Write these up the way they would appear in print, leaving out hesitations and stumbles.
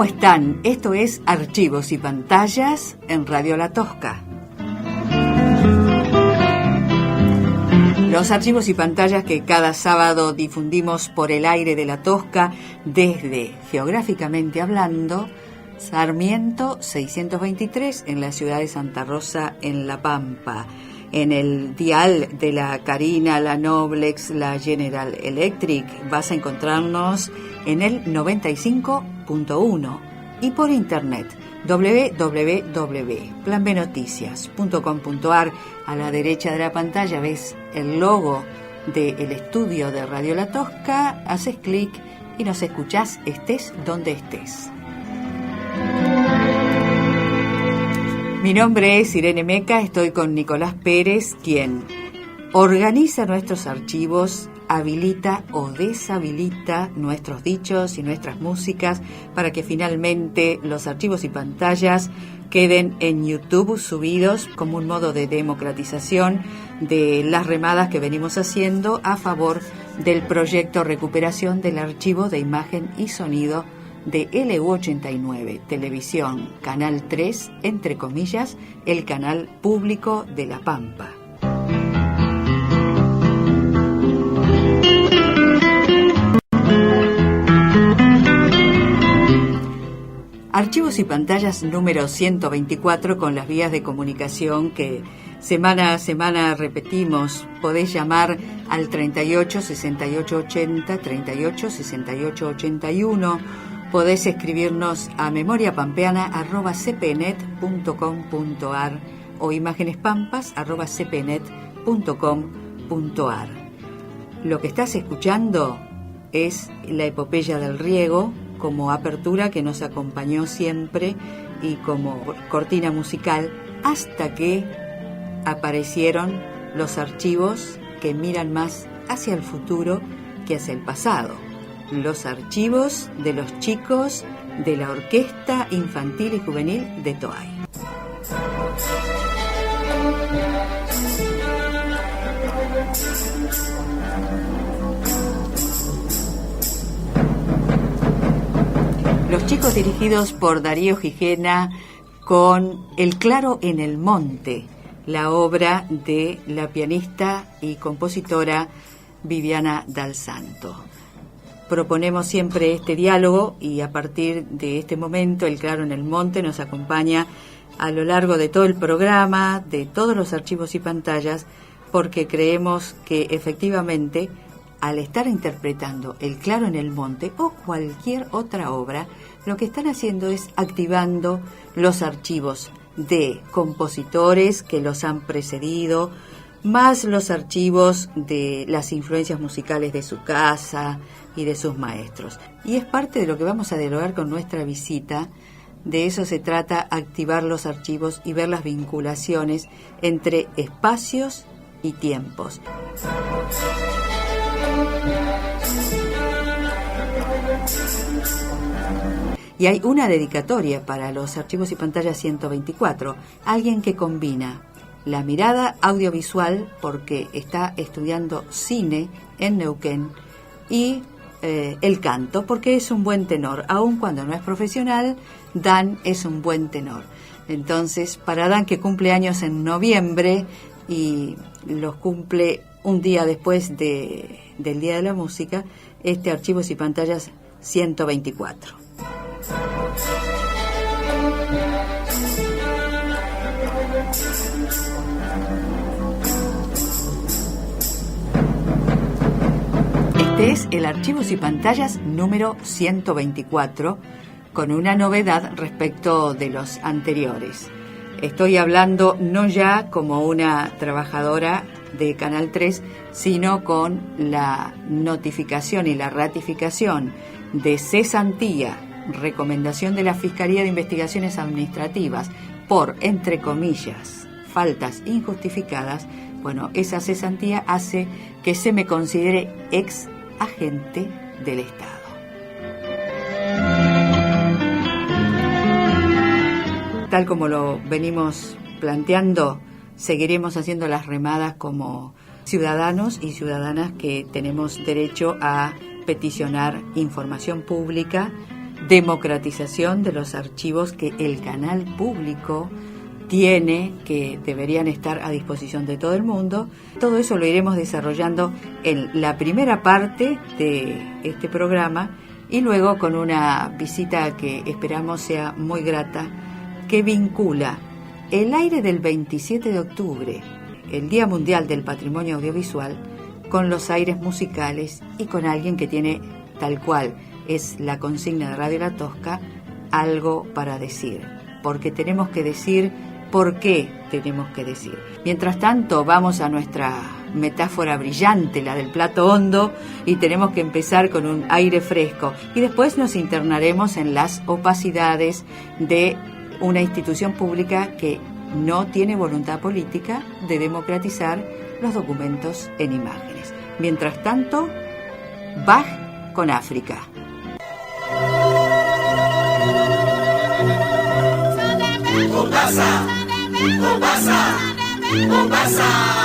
¿Cómo están? Esto es Archivos y Pantallas en Radio La Tosca. Los archivos y pantallas que cada sábado difundimos por el aire de La Tosca desde, geográficamente hablando, Sarmiento 623 en la ciudad de Santa Rosa, en La Pampa. En el dial de la Carina, la Noblex, la General Electric vas a encontrarnos en el 95.1 y por internet www.planbenoticias.com.ar. A la derecha de la pantalla ves el logo del estudio de Radio La Tosca, haces clic y nos escuchás estés donde estés. Mi nombre es Irene Meca, estoy con Nicolás Pérez, quien organiza nuestros archivos, habilita o deshabilita nuestros dichos y nuestras músicas para que finalmente los archivos y pantallas queden en YouTube subidos como un modo de democratización de las remadas que venimos haciendo a favor del proyecto Recuperación del Archivo de Imagen y Sonido de LU89, Televisión, Canal 3, entre comillas, el canal público de La Pampa. Archivos y pantallas número 124 con las vías de comunicación que semana a semana repetimos. Podés llamar al 38 68 80, 38 68 81. Podés escribirnos a memoriapampeana@cpnet.com.ar o imagenespampas@cpnet.com.ar. Lo que estás escuchando es la epopeya del riego como apertura que nos acompañó siempre y como cortina musical hasta que aparecieron los archivos que miran más hacia el futuro que hacia el pasado. Los archivos de los chicos de la Orquesta Infantil y Juvenil de Toay. Los chicos dirigidos por Darío Gijena con El Claro en el Monte, la obra de la pianista y compositora Viviana Dal Santo. Proponemos siempre este diálogo y a partir de este momento El Claro en el Monte nos acompaña a lo largo de todo el programa, de todos los archivos y pantallas, porque creemos que efectivamente al estar interpretando El Claro en el Monte o cualquier otra obra, lo que están haciendo es activando los archivos de compositores que los han precedido, más los archivos de las influencias musicales de su casa y de sus maestros. Y es parte de lo que vamos a dialogar con nuestra visita. De eso se trata, activar los archivos y ver las vinculaciones entre espacios y tiempos. Y hay una dedicatoria para los archivos y pantallas 124, alguien que combina la mirada audiovisual porque está estudiando cine en Neuquén y el canto porque es un buen tenor, aun cuando no es profesional. Dan es un buen tenor. Entonces, para Dan, que cumple años en noviembre y los cumple un día después del Día de la Música, este Archivos y Pantallas 124. Este es el Archivos y Pantallas número 124, con una novedad respecto de los anteriores. Estoy hablando no ya como una trabajadora de Canal 3, sino con la notificación y la ratificación de cesantía, recomendación de la Fiscalía de Investigaciones Administrativas por, entre comillas, faltas injustificadas. Bueno, esa cesantía hace que se me considere ex agente del Estado. Tal como lo venimos planteando, seguiremos haciendo las remadas como ciudadanos y ciudadanas que tenemos derecho a peticionar información pública democratización de los archivos que el canal público tiene, que deberían estar a disposición de todo el mundo. Todo eso lo iremos desarrollando en la primera parte de este programa y luego con una visita que esperamos sea muy grata, que vincula el aire del 27 de octubre, el Día Mundial del Patrimonio Audiovisual, con los aires musicales y con alguien que tiene, tal cual es la consigna de Radio La Tosca, algo para decir, porque tenemos que decir por qué tenemos que decir. Mientras tanto, vamos a nuestra metáfora brillante, la del plato hondo, y tenemos que empezar con un aire fresco y después nos internaremos en las opacidades de una institución pública que no tiene voluntad política de democratizar los documentos en imágenes. Mientras tanto, Bach con África. Mombasa, Mombasa, Mombasa.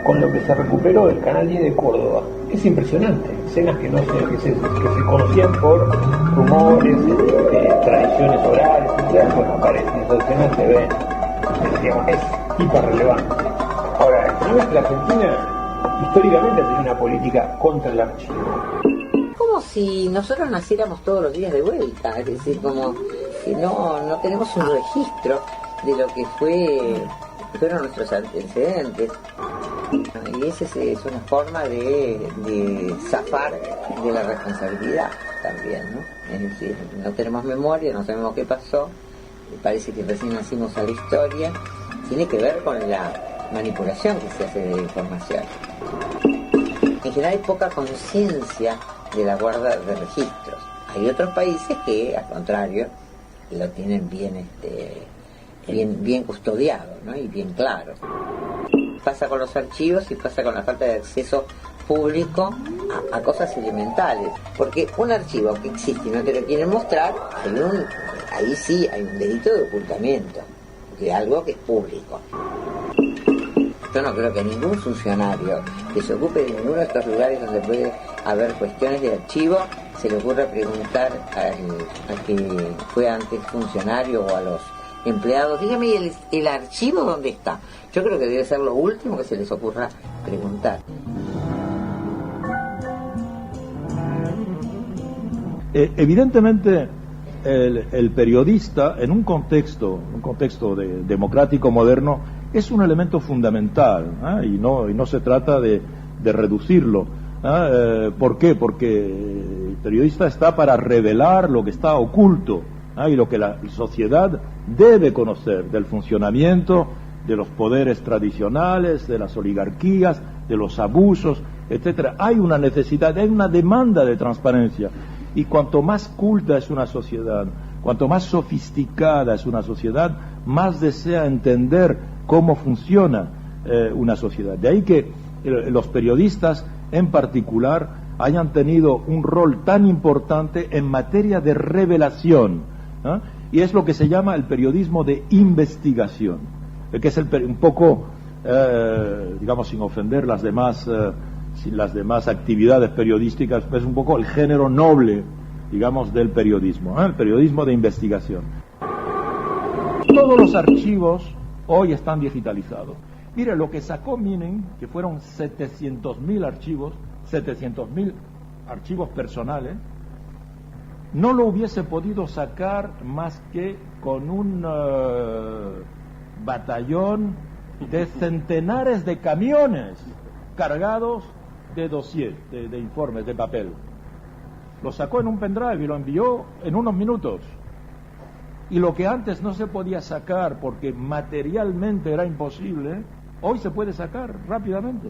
con lo que se recuperó del Canal 10 de Córdoba. Es impresionante, escenas que se conocían por rumores, tradiciones orales, etc. Bueno, aparecen esas escenas, se ven, digamos, es hiperrelevante. Ahora, el problema es que la Argentina históricamente ha tenido una política contra el archivo. Como si nosotros naciéramos todos los días de vuelta, es decir, como que no tenemos un registro de lo que fueron nuestros antecedentes. Y esa es una forma de zafar de la responsabilidad también, ¿no? Es decir, no tenemos memoria, no sabemos qué pasó, parece que recién nacimos a la historia. Tiene que ver con la manipulación que se hace de la información. En general hay poca conciencia de la guarda de registros. Hay otros países que, al contrario, lo tienen bien custodiado, ¿no? Y bien claro. Pasa con los archivos y pasa con la falta de acceso público a cosas elementales. Porque un archivo que existe y no te lo quieren mostrar, ahí sí hay un delito de ocultamiento de algo que es público. Yo no creo que ningún funcionario que se ocupe de ninguno de estos lugares donde puede haber cuestiones de archivo se le ocurra preguntar al que fue antes funcionario o a los empleados, dígame, ¿el archivo dónde está? Yo creo que debe ser lo último que se les ocurra preguntar. Evidentemente el periodista en un contexto democrático moderno es un elemento fundamental, y no se trata de reducirlo. ¿Por qué? Porque el periodista está para revelar lo que está oculto, y lo que la sociedad debe conocer del funcionamiento de los poderes tradicionales, de las oligarquías, de los abusos, etcétera. Hay una necesidad, hay una demanda de transparencia. Y cuanto más culta es una sociedad, cuanto más sofisticada es una sociedad, más desea entender cómo funciona una sociedad. De ahí que los periodistas en particular hayan tenido un rol tan importante en materia de revelación, y es lo que se llama el periodismo de investigación, que es un poco, digamos, sin ofender las demás actividades periodísticas, es un poco el género noble, digamos, del periodismo, el periodismo de investigación. Todos los archivos hoy están digitalizados. Mire, lo que sacó Menem, que fueron 700.000 archivos personales, no lo hubiese podido sacar más que con un batallón de centenares de camiones cargados de dossier, de informes, de papel. Lo sacó en un pendrive y lo envió en unos minutos. Y lo que antes no se podía sacar porque materialmente era imposible, hoy se puede sacar rápidamente.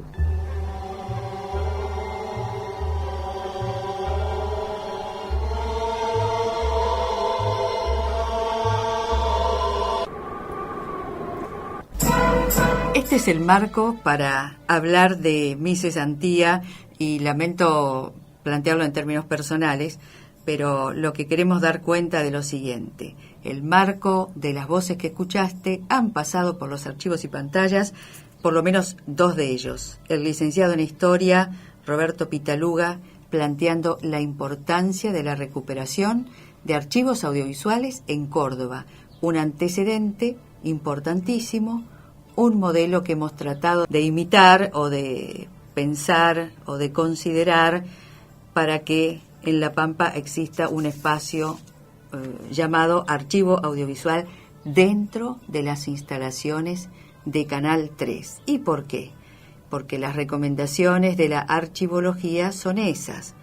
Este es el marco para hablar de mi cesantía, y lamento plantearlo en términos personales, pero lo que queremos dar cuenta de lo siguiente: el marco de las voces que escuchaste han pasado por los archivos y pantallas, por lo menos dos de ellos. El licenciado en Historia, Roberto Pitaluga, planteando la importancia de la recuperación de archivos audiovisuales en Córdoba, un antecedente importantísimo, un modelo que hemos tratado de imitar o de pensar o de considerar para que en La Pampa exista un espacio llamado Archivo Audiovisual dentro de las instalaciones de Canal 3. ¿Y por qué? Porque las recomendaciones de la archivología son esas.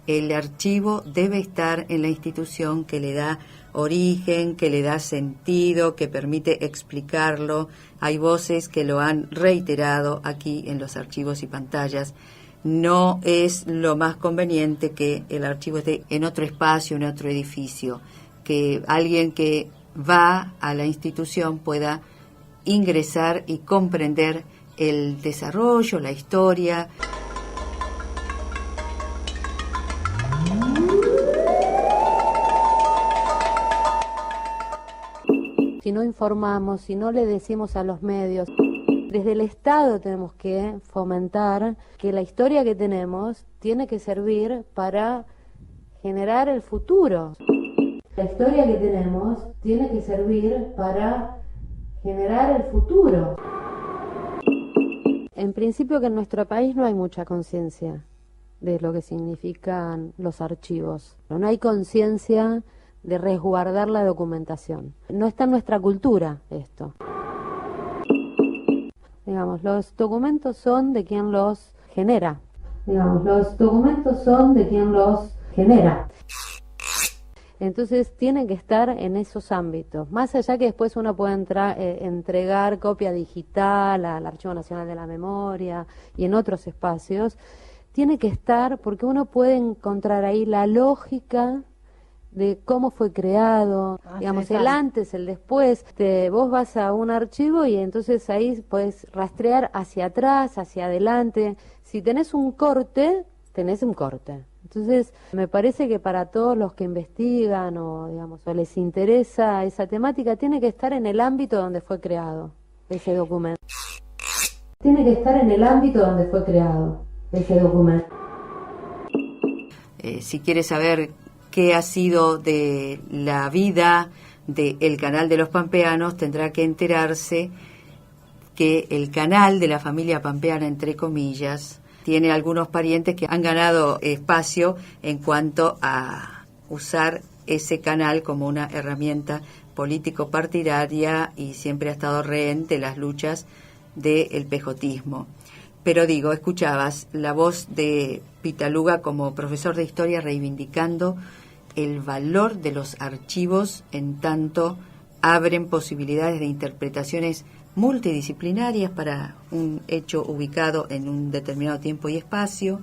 El archivo debe estar en la institución que le da origen, que le da sentido, que permite explicarlo. Hay voces que lo han reiterado aquí en los archivos y pantallas. No es lo más conveniente que el archivo esté en otro espacio, en otro edificio, que alguien que va a la institución pueda ingresar y comprender el desarrollo, la historia. Si no informamos, si no le decimos a los medios, Desde el Estado tenemos que fomentar que la historia que tenemos tiene que servir para generar el futuro. La historia que tenemos tiene que servir para generar el futuro. En principio que en nuestro país no hay mucha conciencia de lo que significan los archivos. No hay conciencia de resguardar la documentación. No está en nuestra cultura esto. Digamos, los documentos son de quien los genera. Los documentos son de quien los genera. Entonces tienen que estar en esos ámbitos. Más allá que después uno puede entregar copia digital al Archivo Nacional de la Memoria y en otros espacios, tiene que estar porque uno puede encontrar ahí la lógica de cómo fue creado, el antes, el después. Vos vas a un archivo y entonces ahí puedes rastrear hacia atrás, hacia adelante. Si tenés un corte, tenés un corte. Entonces, me parece que para todos los que investigan o les interesa esa temática, tiene que estar en el ámbito donde fue creado ese documento. Tiene que estar en el ámbito donde fue creado ese documento. Si quieres saber qué ha sido de la vida del Canal de los Pampeanos, tendrá que enterarse que el canal de la familia pampeana, entre comillas, tiene algunos parientes que han ganado espacio en cuanto a usar ese canal como una herramienta político-partidaria y siempre ha estado rehén de las luchas del pejotismo. Pero escuchabas la voz de Pitaluga como profesor de historia reivindicando el valor de los archivos en tanto abren posibilidades de interpretaciones multidisciplinarias para un hecho ubicado en un determinado tiempo y espacio.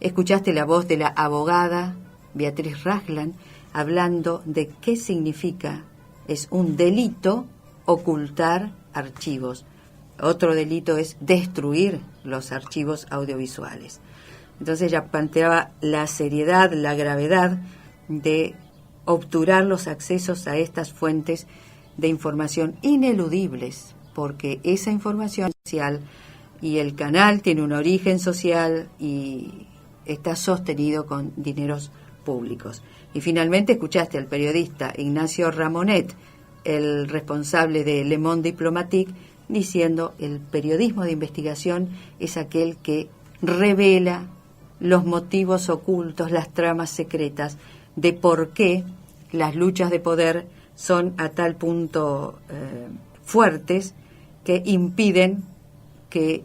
Escuchaste la voz de la abogada Beatriz Raglan hablando de qué significa, es un delito ocultar archivos. Otro delito es destruir los archivos audiovisuales. Entonces ella planteaba la seriedad, la gravedad de obturar los accesos a estas fuentes de información ineludibles, porque esa información social y el canal tiene un origen social y está sostenido con dineros públicos. Y finalmente escuchaste al periodista Ignacio Ramonet, el responsable de Le Monde Diplomatique, diciendo el periodismo de investigación es aquel que revela los motivos ocultos, las tramas secretas de por qué las luchas de poder son a tal punto fuertes que impiden que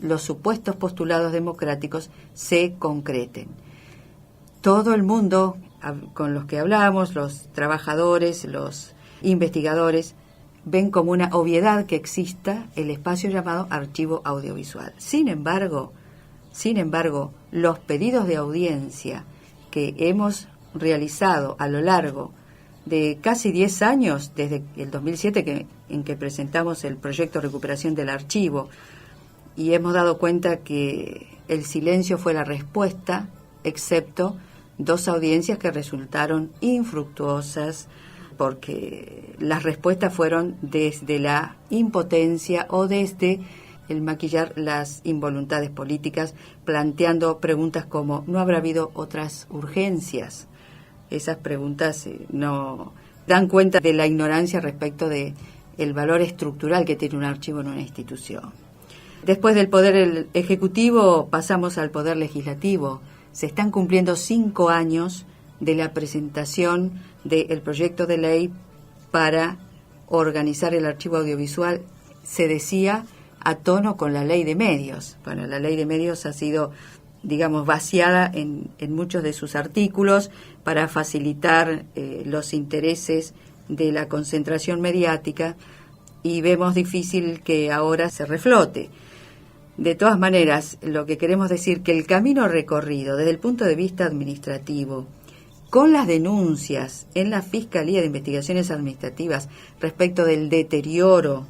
los supuestos postulados democráticos se concreten. Todo el mundo con los que hablamos, los trabajadores, los investigadores, ven como una obviedad que exista el espacio llamado archivo audiovisual. Sin embargo, los pedidos de audiencia que hemos realizado a lo largo de casi 10 años, desde el 2007 en que presentamos el proyecto de recuperación del archivo, y hemos dado cuenta que el silencio fue la respuesta, excepto 2 audiencias que resultaron infructuosas, porque las respuestas fueron desde la impotencia o desde el maquillar las involuntades políticas, planteando preguntas como ¿no habrá habido otras urgencias? Esas preguntas no dan cuenta de la ignorancia respecto de el valor estructural que tiene un archivo en una institución. Después del Poder Ejecutivo pasamos al Poder Legislativo. Se están cumpliendo 5 años de la presentación del proyecto de ley para organizar el archivo audiovisual, se decía, a tono con la ley de medios. Bueno, la ley de medios ha sido, vaciada en muchos de sus artículos para facilitar los intereses de la concentración mediática y vemos difícil que ahora se reflote. De todas maneras, lo que queremos decir que el camino recorrido desde el punto de vista administrativo, con las denuncias en la Fiscalía de Investigaciones Administrativas respecto del deterioro,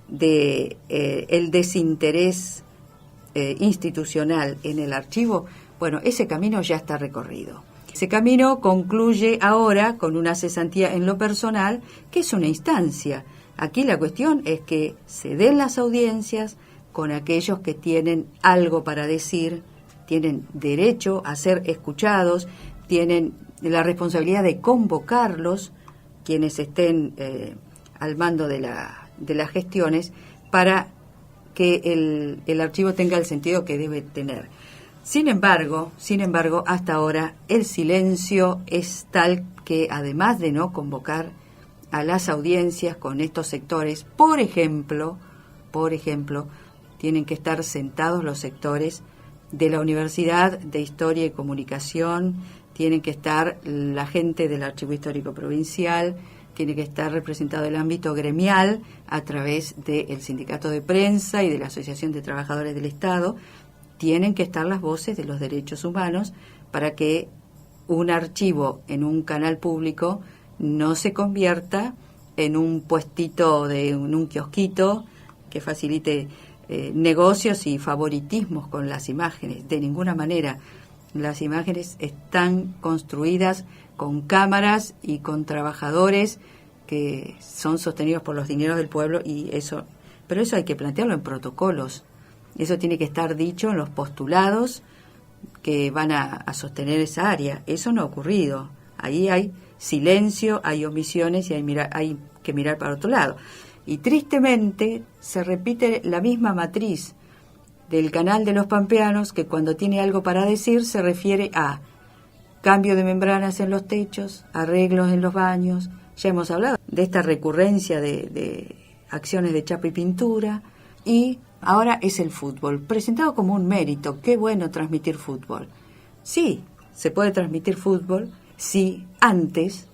el desinterés institucional en el archivo, bueno, ese camino ya está recorrido. Ese camino concluye ahora con una cesantía en lo personal, que es una instancia. Aquí la cuestión es que se den las audiencias, con aquellos que tienen algo para decir, tienen derecho a ser escuchados, tienen la responsabilidad de convocarlos, quienes estén al mando de las gestiones, para que el archivo tenga el sentido que debe tener. Sin embargo, hasta ahora el silencio es tal que, además de no convocar a las audiencias con estos sectores, por ejemplo, tienen que estar sentados los sectores de la Universidad de Historia y Comunicación, tienen que estar la gente del Archivo Histórico Provincial, tiene que estar representado el ámbito gremial a través del Sindicato de Prensa y de la Asociación de Trabajadores del Estado. Tienen que estar las voces de los derechos humanos para que un archivo en un canal público no se convierta en un puestito, en un kiosquito que facilite negocios y favoritismos con las imágenes. De ninguna manera. Las imágenes están construidas con cámaras y con trabajadores que son sostenidos por los dineros del pueblo, pero eso hay que plantearlo en protocolos. Eso tiene que estar dicho en los postulados que van a sostener esa área. Eso no ha ocurrido. Ahí hay silencio, hay omisiones y hay que mirar para otro lado. Y tristemente se repite la misma matriz del canal de los pampeanos, que cuando tiene algo para decir se refiere a cambio de membranas en los techos, arreglos en los baños. Ya hemos hablado de esta recurrencia de acciones de chapa y pintura, y ahora es el fútbol, presentado como un mérito. Qué bueno transmitir fútbol. Sí, se puede transmitir fútbol si antes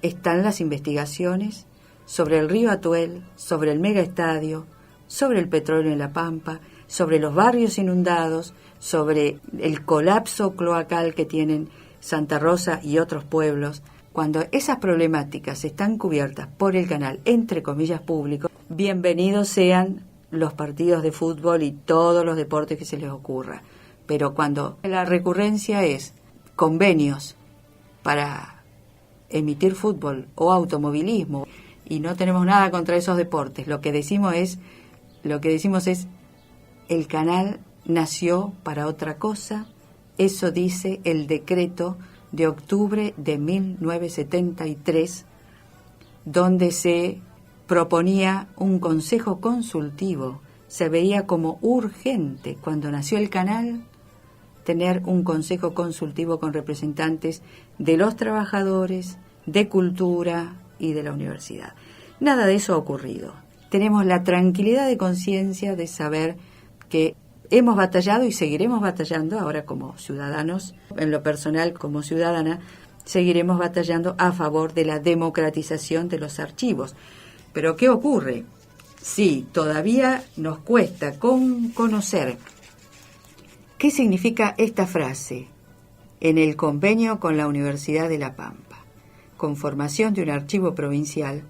están las investigaciones sobre el río Atuel, sobre el megaestadio, sobre el petróleo en La Pampa, sobre los barrios inundados, sobre el colapso cloacal que tienen Santa Rosa y otros pueblos. Cuando esas problemáticas están cubiertas por el canal, entre comillas, público, bienvenidos sean los partidos de fútbol y todos los deportes que se les ocurra. Pero cuando la recurrencia es convenios para emitir fútbol o automovilismo, y no tenemos nada contra esos deportes, lo que decimos es el canal nació para otra cosa. Eso dice el decreto de octubre de 1973, donde se proponía un consejo consultivo. Se veía como urgente, cuando nació el canal, tener un consejo consultivo con representantes de los trabajadores, de cultura y de la universidad. Nada de eso ha ocurrido. Tenemos la tranquilidad de conciencia de saber que hemos batallado y seguiremos batallando ahora como ciudadanos, en lo personal como ciudadana, seguiremos batallando a favor de la democratización de los archivos. Pero ¿qué ocurre? Sí, todavía nos cuesta conocer qué significa esta frase en el convenio con la Universidad de La Pampa: conformación de un archivo provincial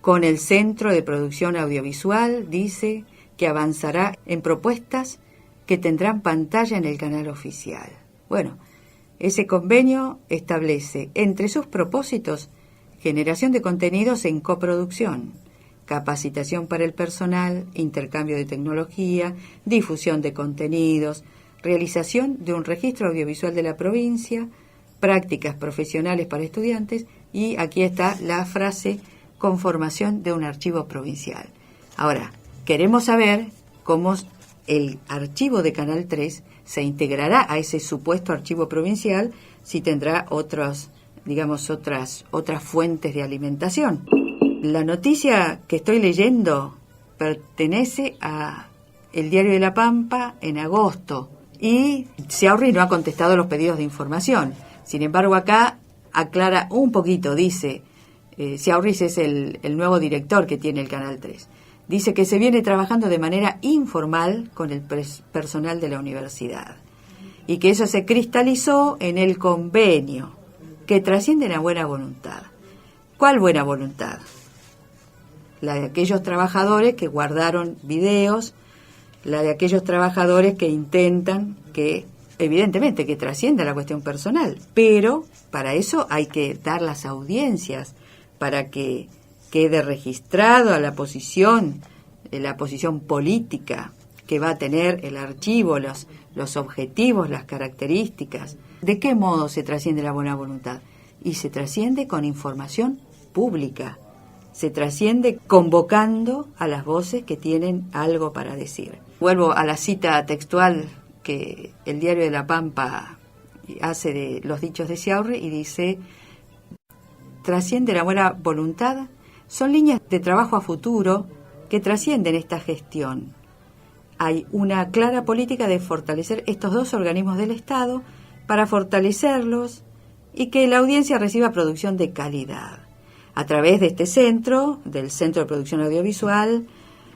con el Centro de Producción Audiovisual, dice que avanzará en propuestas que tendrán pantalla en el canal oficial. Bueno, ese convenio establece entre sus propósitos generación de contenidos en coproducción, capacitación para el personal, intercambio de tecnología, difusión de contenidos, realización de un registro audiovisual de la provincia, prácticas profesionales para estudiantes, y aquí está la frase: conformación de un archivo provincial. Ahora, queremos saber cómo el archivo de Canal 3 se integrará a ese supuesto archivo provincial, si tendrá otras fuentes de alimentación. La noticia que estoy leyendo pertenece a El Diario de La Pampa en agosto, y Sciaurri no ha contestado los pedidos de información. Sin embargo, acá aclara un poquito, dice, Sciaurri es el nuevo director que tiene el Canal 3. Dice que se viene trabajando de manera informal con el personal de la universidad y que eso se cristalizó en el convenio, que trasciende la buena voluntad. ¿Cuál buena voluntad? La de aquellos trabajadores que guardaron videos, la de aquellos trabajadores que intentan que, evidentemente, que trascienda la cuestión personal, pero para eso hay que dar las audiencias, para que quede registrado a la posición política que va a tener el archivo, los objetivos, las características. ¿De qué modo se trasciende la buena voluntad? Y se trasciende con información pública, se trasciende convocando a las voces que tienen algo para decir. Vuelvo a la cita textual que el Diario de La Pampa hace de los dichos de Sciarri y dice: trasciende la buena voluntad, son líneas de trabajo a futuro que trascienden esta gestión. Hay una clara política de fortalecer estos dos organismos del Estado para fortalecerlos y que la audiencia reciba producción de calidad a través de este centro, del Centro de Producción Audiovisual,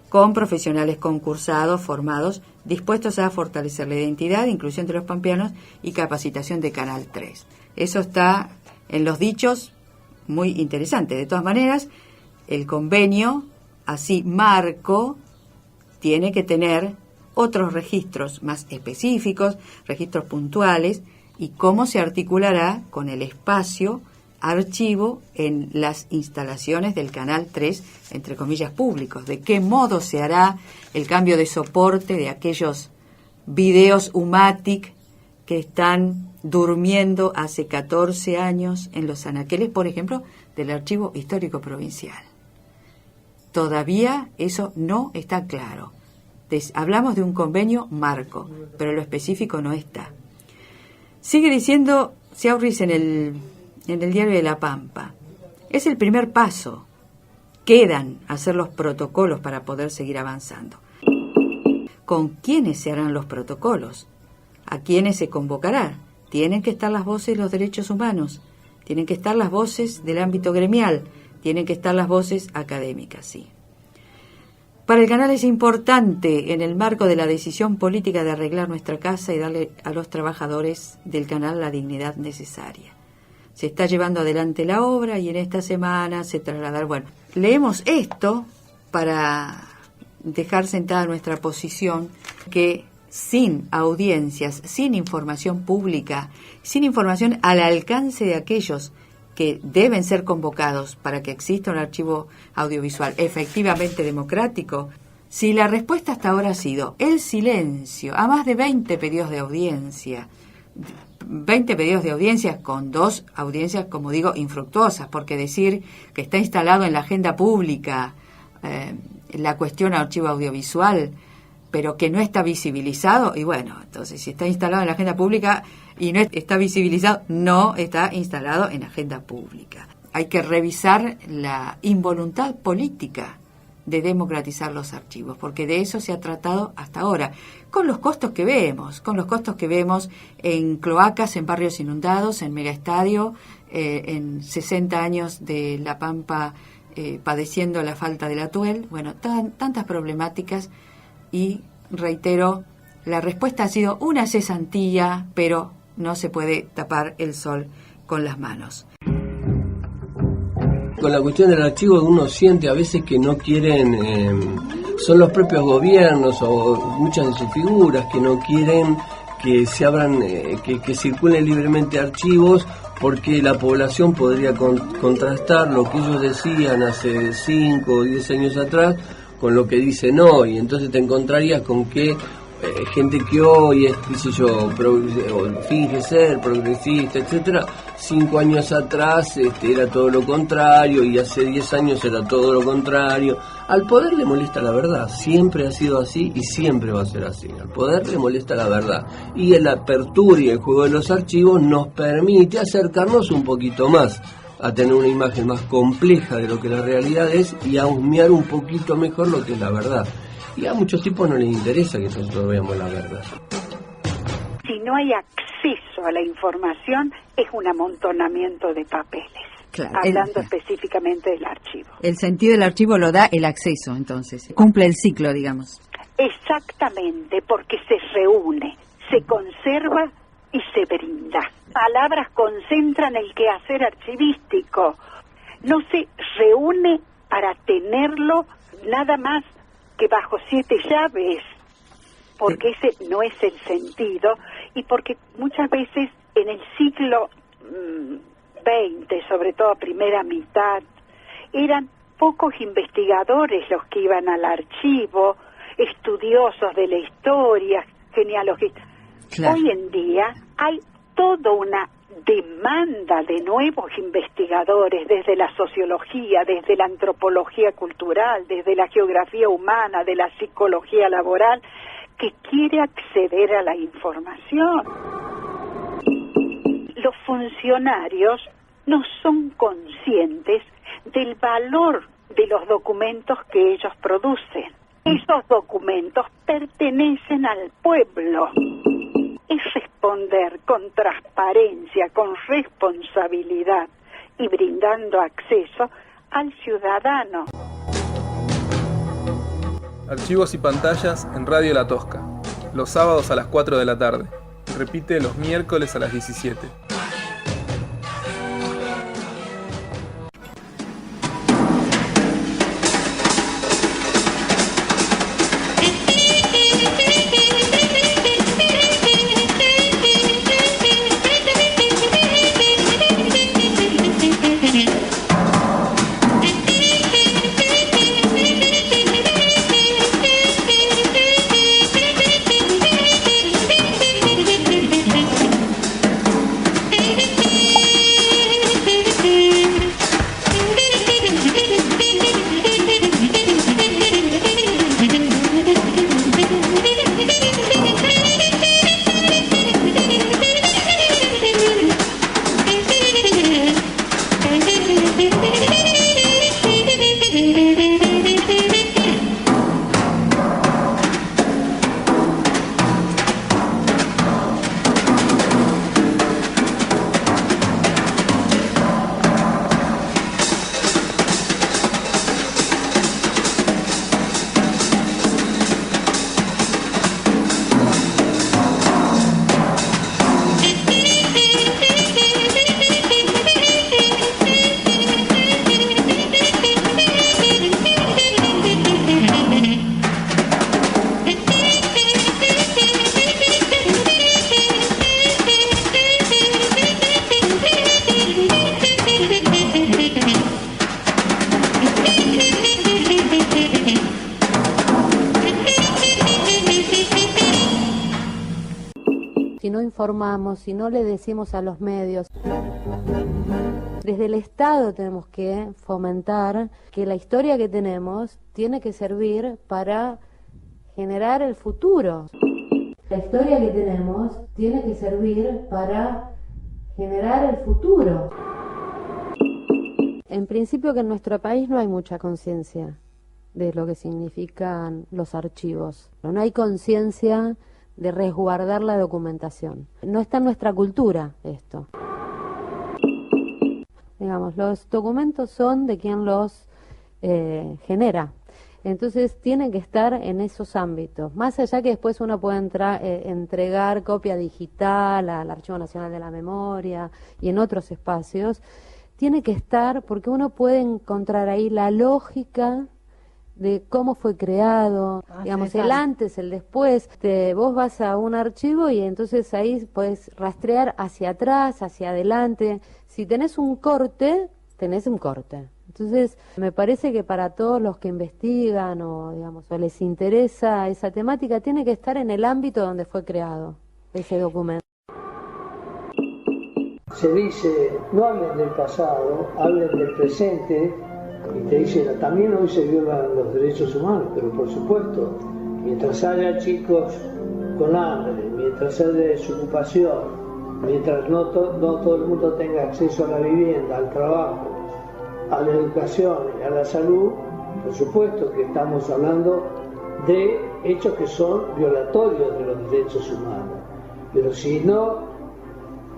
con profesionales concursados, formados, dispuestos a fortalecer la identidad, inclusión de los pampeanos y capacitación de Canal 3. Eso está en los dichos, muy interesante. De todas maneras, el convenio, así marco, tiene que tener otros registros más específicos, registros puntuales, y cómo se articulará con el espacio archivo en las instalaciones del Canal 3, entre comillas, públicos. ¿De qué modo se hará el cambio de soporte de aquellos videos UMATIC que están durmiendo hace 14 años en los anaqueles, por ejemplo, del Archivo Histórico Provincial? Todavía eso no está claro. Hablamos de un convenio marco, pero lo específico no está. Sigue diciendo Sciarri en el Diario de La Pampa: es el primer paso. Quedan hacer los protocolos para poder seguir avanzando. ¿Con quiénes se harán los protocolos? ¿A quiénes se convocará? Tienen que estar las voces de los derechos humanos, tienen que estar las voces del ámbito gremial, tienen que estar las voces académicas, sí. Para el canal es importante, en el marco de la decisión política de arreglar nuestra casa y darle a los trabajadores del canal la dignidad necesaria. Se está llevando adelante la obra y en esta semana se trasladará. Bueno, leemos esto para dejar sentada nuestra posición, que sin audiencias, sin información pública, sin información al alcance de aquellos que deben ser convocados para que exista un archivo audiovisual efectivamente democrático, si la respuesta hasta ahora ha sido el silencio a más de 20 pedidos de audiencia, 20 pedidos de audiencias con 2 audiencias, como digo, infructuosas, porque decir que está instalado en la agenda pública la cuestión archivo audiovisual, pero que no está visibilizado, y bueno, entonces si está instalado en la agenda pública y no está visibilizado, no está instalado en la agenda pública. Hay que revisar la involuntad política de democratizar los archivos, porque de eso se ha tratado hasta ahora, con los costos que vemos, en cloacas, en barrios inundados, en megaestadio, en 60 años de La Pampa padeciendo la falta del atuel, bueno, tantas problemáticas. Y reitero, la respuesta ha sido una cesantía, pero no se puede tapar el sol con las manos. Con la cuestión del archivo, uno siente a veces que no quieren, son los propios gobiernos o muchas de sus figuras que no quieren que se abran, que circulen libremente archivos, porque la población podría contrastar lo que ellos decían hace 5 o 10 años atrás con lo que dicen hoy. Entonces te encontrarías con que gente que hoy es, qué sé yo, finge ser progresista, etcétera, 5 años atrás era todo lo contrario, y hace 10 años era todo lo contrario. Al poder le molesta la verdad, siempre ha sido así y siempre va a ser así. Al poder le molesta la verdad, y la apertura y el juego de los archivos nos permite acercarnos un poquito más a tener una imagen más compleja de lo que la realidad es y a husmear un poquito mejor lo que es la verdad. Y a muchos tipos no les interesa que nosotros veamos la verdad. Si no hay acceso a la información, es un amontonamiento de papeles. Claro, hablando específicamente del archivo. El sentido del archivo lo da el acceso, entonces. Cumple el ciclo, digamos. Exactamente, porque se reúne, se conserva y se brinda. Palabras concentran el quehacer archivístico. No se reúne para tenerlo nada más que bajo 7 llaves, porque ese no es el sentido, y porque muchas veces en el siglo XX, sobre todo primera mitad, eran pocos investigadores los que iban al archivo, estudiosos de la historia, genealogistas. Claro. Hoy en día hay toda una demanda de nuevos investigadores desde la sociología, desde la antropología cultural, desde la geografía humana, de la psicología laboral, que quiere acceder a la información. Los funcionarios no son conscientes del valor de los documentos que ellos producen. Esos documentos pertenecen al pueblo. Es responder con transparencia, con responsabilidad y brindando acceso al ciudadano. Archivos y pantallas en Radio La Tosca, los sábados a las 4 de la tarde. Repite los miércoles a las 17. Si no informamos, si no le decimos a los medios, desde el Estado tenemos que fomentar que la historia que tenemos tiene que servir para generar el futuro. La historia que tenemos tiene que servir para generar el futuro. En principio que en nuestro país no hay mucha conciencia de lo que significan los archivos. No hay conciencia de resguardar la documentación. No está en nuestra cultura esto. Digamos, los documentos son de quien los genera. Entonces tienen que estar en esos ámbitos. Más allá que después uno puede entregar copia digital al Archivo Nacional de la Memoria y en otros espacios, tiene que estar porque uno puede encontrar ahí la lógica de cómo fue creado, digamos, el antes, el después. Vos vas a un archivo y entonces ahí podés rastrear hacia atrás, hacia adelante. Si tenés un corte, tenés un corte. Entonces, me parece que para todos los que investigan o, digamos, o les interesa esa temática, tiene que estar en el ámbito donde fue creado ese documento. Se dice, no hablen del pasado, hablen del presente. Y te dicen, también hoy se violan los derechos humanos, pero por supuesto, mientras haya chicos con hambre, mientras haya desocupación, mientras no todo el mundo tenga acceso a la vivienda, al trabajo, a la educación y a la salud, por supuesto que estamos hablando de hechos que son violatorios de los derechos humanos. Pero si no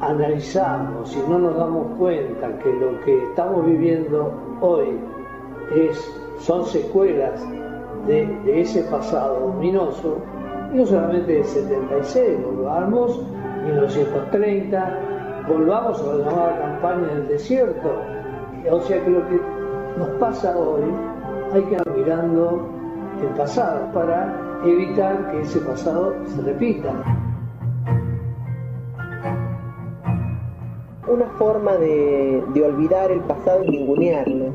analizamos, si no nos damos cuenta que lo que estamos viviendo hoy son secuelas de ese pasado ominoso, no solamente del 76, volvamos 1930, volvamos a la llamada campaña del desierto. O sea que lo que nos pasa hoy hay que ir mirando el pasado para evitar que ese pasado se repita. Una forma de olvidar el pasado es ningunearlo.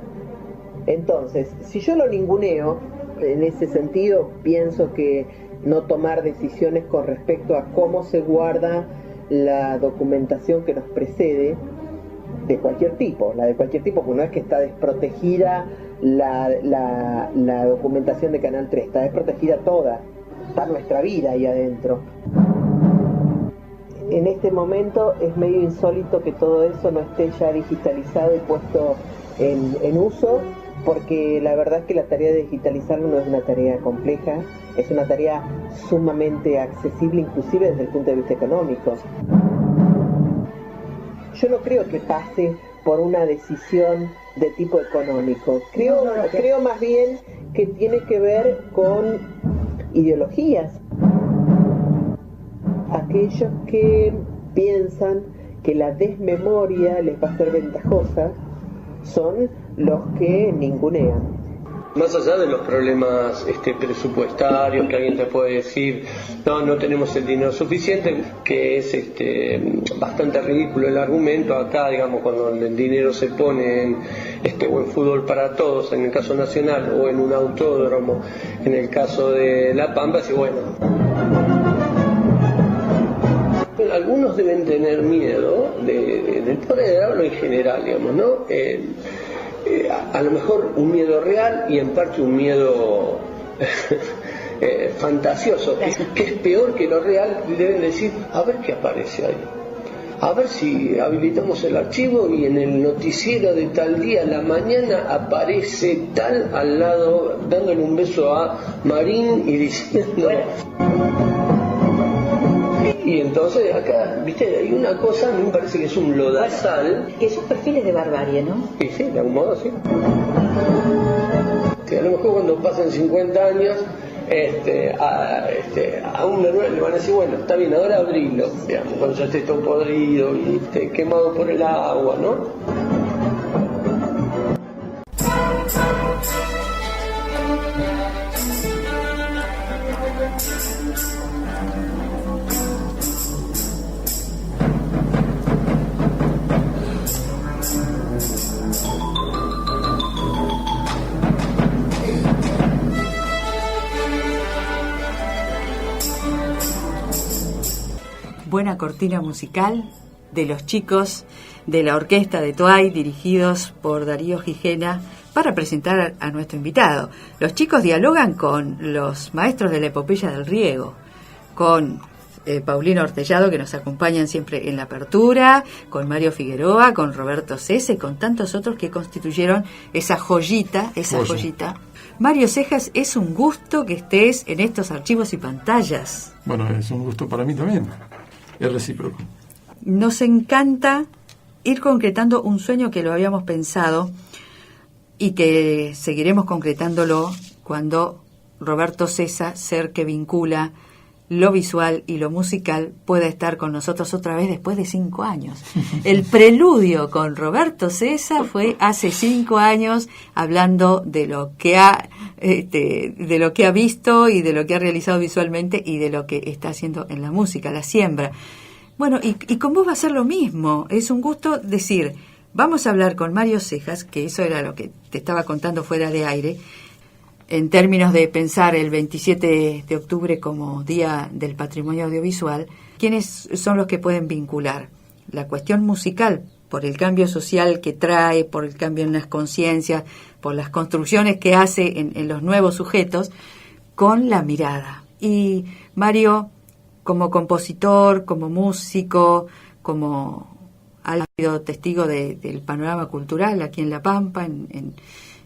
Entonces, si yo lo ninguneo, en ese sentido pienso que no tomar decisiones con respecto a cómo se guarda la documentación que nos precede, de cualquier tipo, porque no es que está desprotegida la documentación de Canal 3, está desprotegida toda, está nuestra vida ahí adentro. En este momento es medio insólito que todo eso no esté ya digitalizado y puesto en uso, porque la verdad es que la tarea de digitalizarlo no es una tarea compleja, es una tarea sumamente accesible, inclusive desde el punto de vista económico. Yo no creo que pase por una decisión de tipo económico. Creo más bien que tiene que ver con ideologías. Aquellos que piensan que la desmemoria les va a ser ventajosa son los que ningunean. Más allá de los problemas presupuestarios, que alguien te puede decir, no tenemos el dinero suficiente, que es bastante ridículo el argumento acá, digamos, cuando el dinero se pone en o en fútbol para todos, en el caso nacional, o en un autódromo, en el caso de La Pampa, y bueno. Algunos deben tener miedo del poder, hablo en general, digamos, ¿no? A lo mejor un miedo real y en parte un miedo fantasioso, que es peor que lo real, y deben decir, a ver qué aparece ahí. A ver si habilitamos el archivo y en el noticiero de tal día a la mañana aparece tal al lado, dándole un beso a Marín y diciendo... Y entonces acá, viste, hay una cosa, a mí me parece que es un lodazal. Que son perfiles de barbarie, ¿no? Sí, de algún modo, sí. Que a lo mejor cuando pasen 50 años, a un Manuel le van a decir, bueno, está bien, ahora abrilo, digamos, cuando ya esté todo podrido y esté quemado por el agua, ¿no? Buena cortina musical de los chicos de la orquesta de Toay, dirigidos por Darío Gijena, para presentar a nuestro invitado. Los chicos dialogan con los maestros de la epopeya del riego, con Paulino Ortellado, que nos acompañan siempre en la apertura, con Mario Figueroa, con Roberto Cese, con tantos otros que constituyeron esa joyita. Mario Cejas, es un gusto que estés en estos archivos y pantallas. Bueno, es un gusto para mí también. Es recíproco. Nos encanta ir concretando un sueño que lo habíamos pensado y que seguiremos concretándolo cuando Roberto Cesa, ser que vincula lo visual y lo musical, pueda estar con nosotros otra vez después de 5 años. El preludio con Roberto Cesa fue hace 5 años, hablando de lo que ha visto y de lo que ha realizado visualmente y de lo que está haciendo en la música, la siembra. Bueno, y con vos va a ser lo mismo. Es un gusto decir, vamos a hablar con Mario Cejas, que eso era lo que te estaba contando fuera de aire, en términos de pensar el 27 de octubre como Día del Patrimonio Audiovisual. ¿Quiénes son los que pueden vincular la cuestión musical por el cambio social que trae, por el cambio en las conciencias, por las construcciones que hace en los nuevos sujetos, con la mirada? Y Mario, como compositor, como músico, como ha sido testigo del panorama cultural aquí en La Pampa,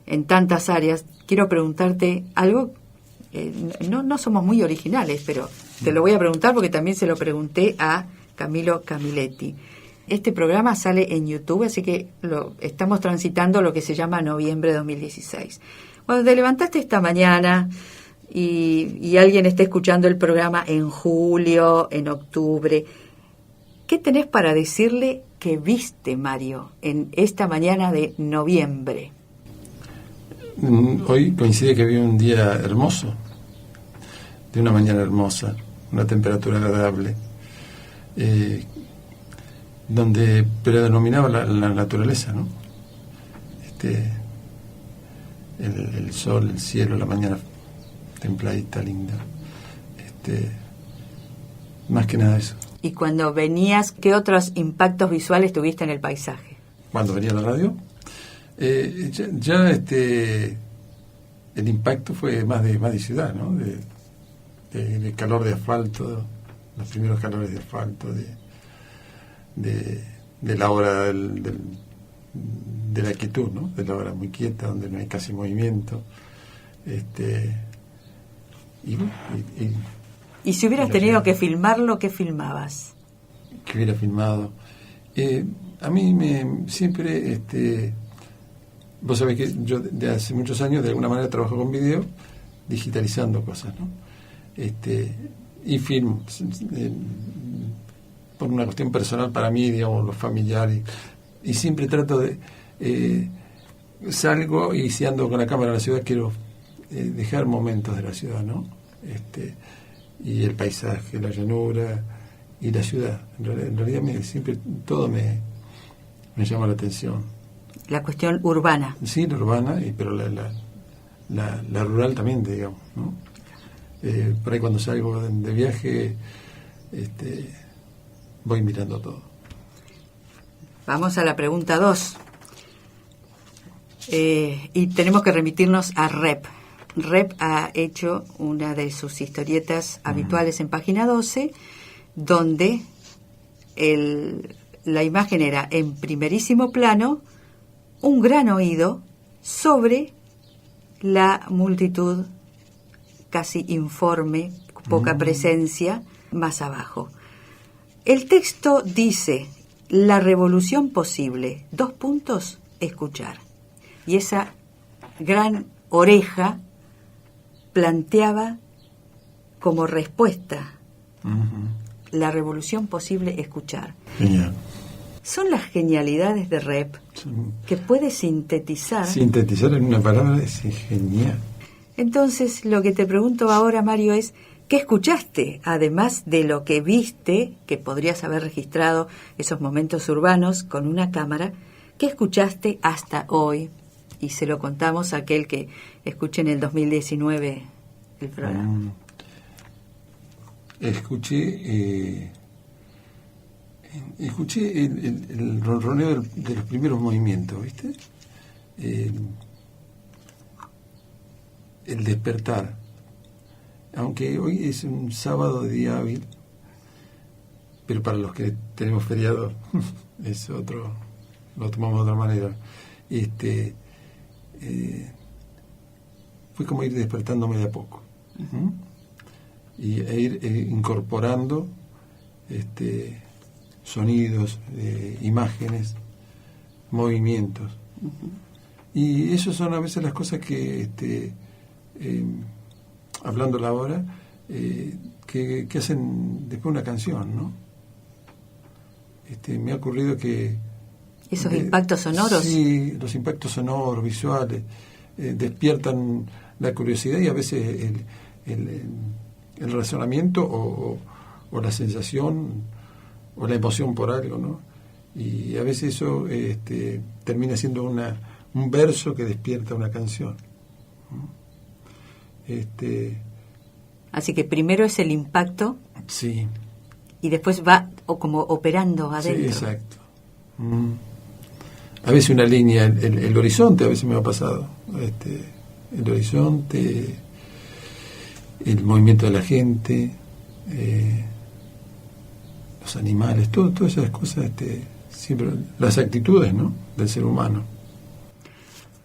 en tantas áreas, quiero preguntarte algo. No somos muy originales, pero te lo voy a preguntar porque también se lo pregunté a Camilo Camiletti. Este programa sale en YouTube, así que estamos transitando lo que se llama Noviembre 2016. Cuando te levantaste esta mañana y alguien está escuchando el programa en julio, en octubre, ¿qué tenés para decirle que viste, Mario, en esta mañana de noviembre? Hoy coincide que vi un día hermoso, de una mañana hermosa, una temperatura agradable, donde predominaba la naturaleza, ¿no? el sol, el cielo, la mañana templadita, linda. Más que nada eso. Y cuando venías, ¿qué otros impactos visuales tuviste en el paisaje? Cuando venía a la radio, el impacto fue más de ciudad, ¿no? De calor de asfalto, los primeros calores de asfalto, de la hora de la quietud, ¿no? De la hora muy quieta, donde no hay casi movimiento. Y si hubieras tenido que filmarlo, ¿qué filmabas? Que hubiera filmado. A mí siempre, vos sabés que yo de hace muchos años de alguna manera trabajo con video, digitalizando cosas, ¿no? Y filmo, por una cuestión personal para mí, digamos, los familiares, y siempre trato de, salgo y si ando con la cámara en la ciudad quiero dejar momentos de la ciudad, ¿no? Y el paisaje, la llanura y la ciudad. En realidad siempre todo me llama la atención. La cuestión urbana. Sí, la urbana, pero la rural también, digamos, ¿no? Por ahí cuando salgo de viaje, voy mirando todo. Vamos a la pregunta 2. Y tenemos que remitirnos a Rep. Rep ha hecho una de sus historietas habituales en página 12, donde la imagen era en primerísimo plano un gran oído sobre la multitud casi informe, poca presencia, más abajo. El texto dice: la revolución posible, : escuchar. Y esa gran oreja planteaba como respuesta la revolución posible, escuchar. Genial. Son las genialidades de Rep que puede sintetizar. Sintetizar en una palabra es genial. Entonces, lo que te pregunto ahora, Mario, es: ¿qué escuchaste? Además de lo que viste, que podrías haber registrado esos momentos urbanos con una cámara, ¿qué escuchaste hasta hoy? Y se lo contamos a aquel que escuche en el 2019 el programa. Escuché el ronroneo de los primeros movimientos, ¿viste? El despertar. Aunque hoy es un sábado de día hábil, pero para los que tenemos feriado es otro, lo tomamos de otra manera. Fue como ir despertándome de a poco. E ir incorporando sonidos, imágenes, movimientos. Y eso son a veces las cosas que, hablándola ahora, que hacen después una canción, ¿no? Me ha ocurrido que... ¿Esos impactos sonoros? Sí, los impactos sonoros, visuales, despiertan la curiosidad y a veces el razonamiento o la sensación o la emoción por algo, ¿no? Y a veces eso termina siendo un verso que despierta una canción. Así que primero es el impacto. Sí. Y después va como operando adentro. Sí, exacto. A veces una línea, el horizonte, a veces me ha pasado. El horizonte, el movimiento de la gente, los animales, todas esas cosas, siempre las actitudes, ¿no?, del ser humano.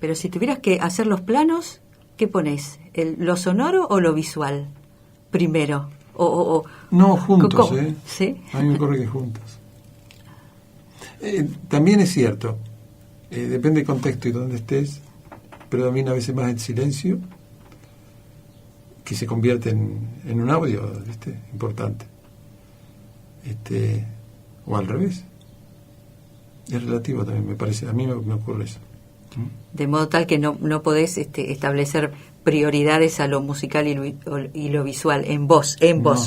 Pero si tuvieras que hacer los planos, ¿qué pones? ¿Lo sonoro o lo visual primero? No, juntos, ¿Sí? A mí me ocurre que juntos. También es cierto, depende del contexto y dónde estés, predomina a veces más el silencio, que se convierte en un audio, ¿viste?, importante. O al revés. Es relativo también, me parece. A mí me ocurre eso. De modo tal que no podés establecer prioridades a lo musical y lo visual en vos.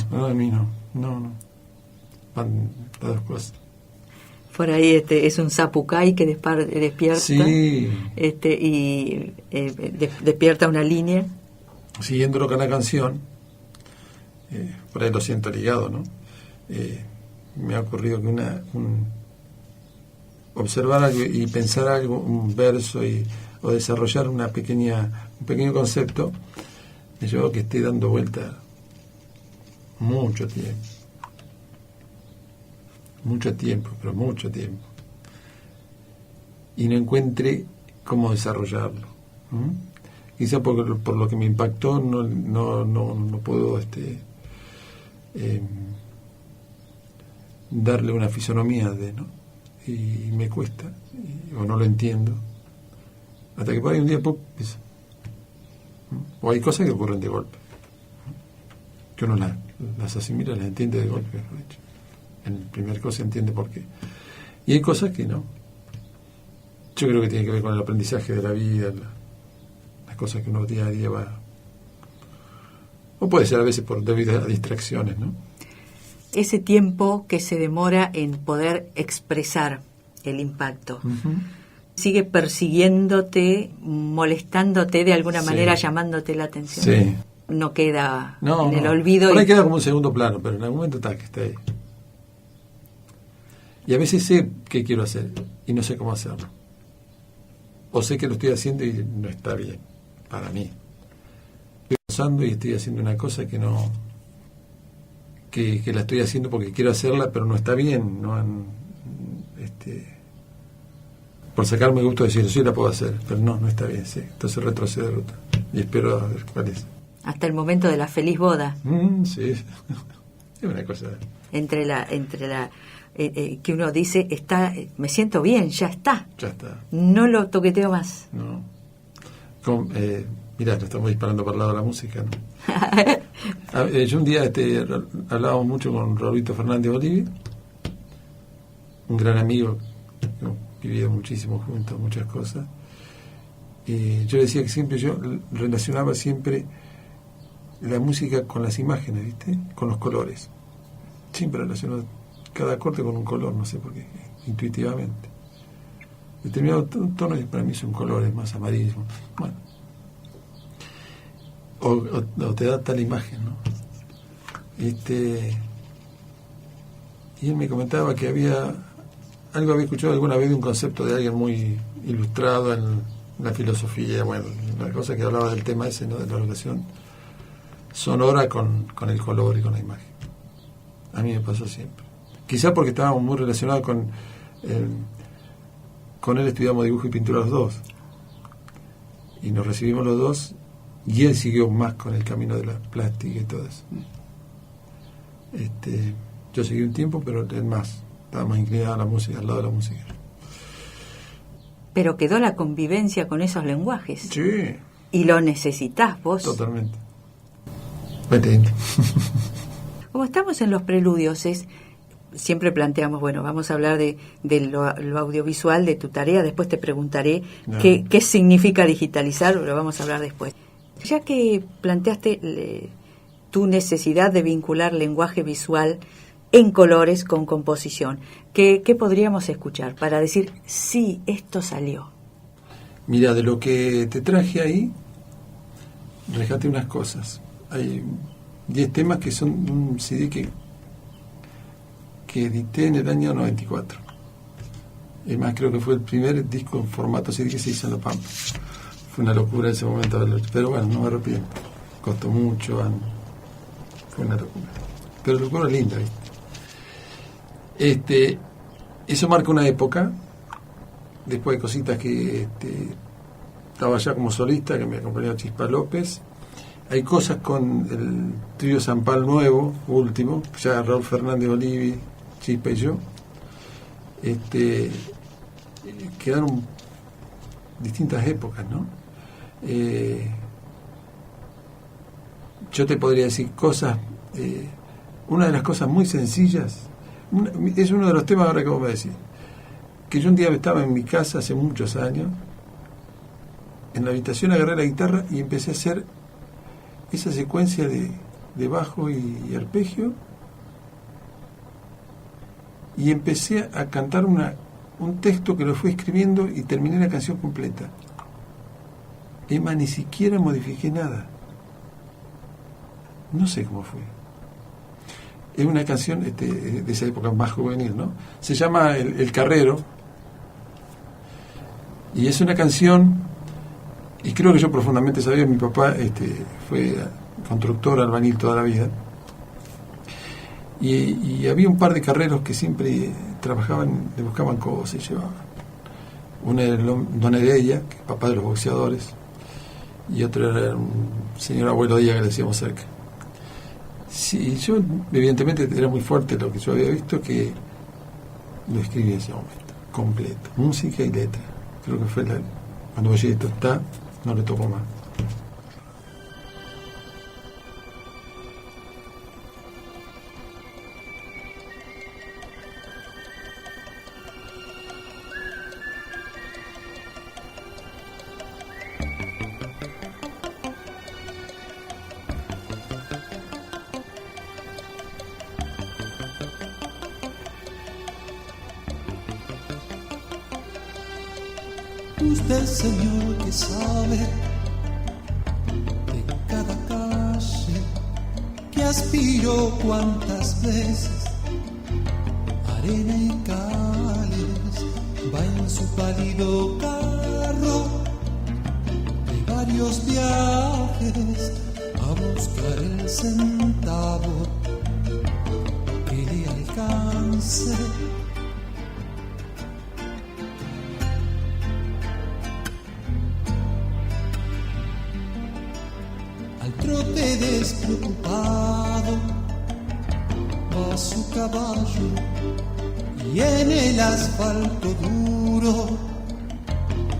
No, a mí no. Van las dos cosas. Por ahí es un zapucay que despierta, Sí. Y despierta una línea. Siguiéndolo con la canción, por ahí lo siento ligado, ¿no? Me ha ocurrido que observar algo y pensar algo, un verso o desarrollar un pequeño concepto, me lleva a que esté dando vuelta mucho tiempo, y no encuentre cómo desarrollarlo. Quizá por lo que me impactó no puedo darle una fisonomía ¿no? Y me cuesta, o no lo entiendo, hasta que por ahí un día o hay cosas que ocurren de golpe, que uno las asimila, las entiende de golpe. En la primera cosa entiende por qué, y hay cosas que no. Yo creo que tiene que ver con el aprendizaje de la vida, las cosas que uno día a día va, o puede ser a veces debido a distracciones, ¿no? Ese tiempo que se demora en poder expresar el impacto, sigue persiguiéndote, molestándote de alguna manera, llamándote la atención. Sí. No queda en el olvido. Por ahí queda como un segundo plano, pero en algún momento está ahí. Y a veces sé qué quiero hacer y no sé cómo hacerlo. O sé que lo estoy haciendo y no está bien para mí. Estoy pensando y estoy haciendo una cosa que no... Que la estoy haciendo porque quiero hacerla, pero no está bien. Por sacarme gusto de decir, sí la puedo hacer, pero no está bien, sí. Entonces retrocedo y espero a ver cuál es. Hasta el momento de la feliz boda. Sí, es una cosa. Entre la que uno dice, me siento bien, ya está. No lo toqueteo más. No. Mirá, estamos disparando para el lado de la música, ¿no? Yo un día hablábamos mucho con Roberto Fernández Olivi, un gran amigo, que vivido muchísimo juntos, muchas cosas. Y yo decía que siempre yo relacionaba siempre la música con las imágenes, ¿viste? Con los colores. Siempre relacionaba cada acorde con un color, no sé por qué, intuitivamente. Determinados tonos para mí son colores más amarillos. Bueno. O te da tal imagen, ¿no? Y él me comentaba que había escuchado alguna vez de un concepto de alguien muy ilustrado en la filosofía, bueno, una cosa que hablaba del tema ese, ¿no? De la relación sonora con el color y con la imagen. A mí me pasó siempre. Quizá porque estábamos muy relacionados con él, estudiamos dibujo y pintura los dos. Y nos recibimos los dos. Y él siguió más con el camino de la plástica y todo eso. Yo seguí un tiempo, pero él más. Estaba más inclinado a la música, al lado de la música. Pero quedó la convivencia con esos lenguajes. Sí. Y lo necesitas vos. Totalmente. Como estamos en los preludios, siempre planteamos, bueno, vamos a hablar de lo audiovisual, de tu tarea. Después te preguntaré qué significa digitalizar, lo vamos a hablar después. Ya que planteaste tu necesidad de vincular lenguaje visual en colores con composición, ¿qué podríamos escuchar para decir, sí, esto salió? Mira, de lo que te traje ahí, rescaté unas cosas. Hay 10 temas que son un CD que edité en el año 94. Y más, creo que fue el primer disco en formato CD que se hizo en La Pampa. Fue una locura en ese momento, pero bueno, no me arrepiento. Costó mucho, fue una locura. Pero locura linda, ¿viste? Eso marca una época. Después hay cositas que estaba ya como solista, que me acompañó Chispa López. Hay cosas con el trío Zampal nuevo, último, ya Raúl Fernández Olivi, Chispa y yo. Quedaron distintas épocas, ¿no? Yo te podría decir cosas, una de las cosas muy sencillas, es uno de los temas ahora que vos me decís, que yo un día estaba en mi casa hace muchos años, en la habitación agarré la guitarra y empecé a hacer esa secuencia de bajo y arpegio, y empecé a cantar un texto que lo fui escribiendo y terminé la canción completa. Emma, ni siquiera modifiqué nada. No sé cómo fue. Es una canción de esa época más juvenil, ¿no? Se llama El Carrero, y es una canción, y creo que yo profundamente sabía, mi papá fue constructor, albañil toda la vida, y había un par de carreros que siempre trabajaban, le buscaban cosas y llevaban. Uno era Don Heredia, que es papá de los boxeadores, y otro era un señor abuelo Díaz que le decíamos cerca. Sí, yo evidentemente era muy fuerte lo que yo había visto, que lo escribí en ese momento, completo, música y letra. Creo que fue cuando Bollito está, no le tocó más. Usted, Señor, que sabe de cada calle, que aspiró cuántas veces, arena y cales, va en su pálido carro de varios viajes a buscar el centavo que le alcance. Trote despreocupado va su caballo y en el asfalto duro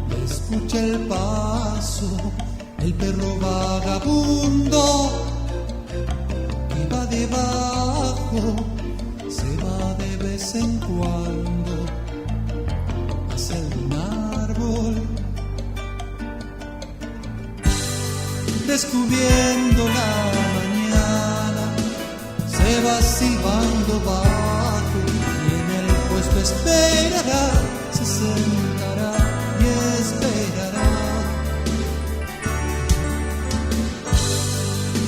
le escucha el paso el perro vagabundo que va debajo, se va de vez en cuando hacia algún árbol. Descubriendo la mañana, se va silbando bajo y en el puesto esperará, se sentará y esperará.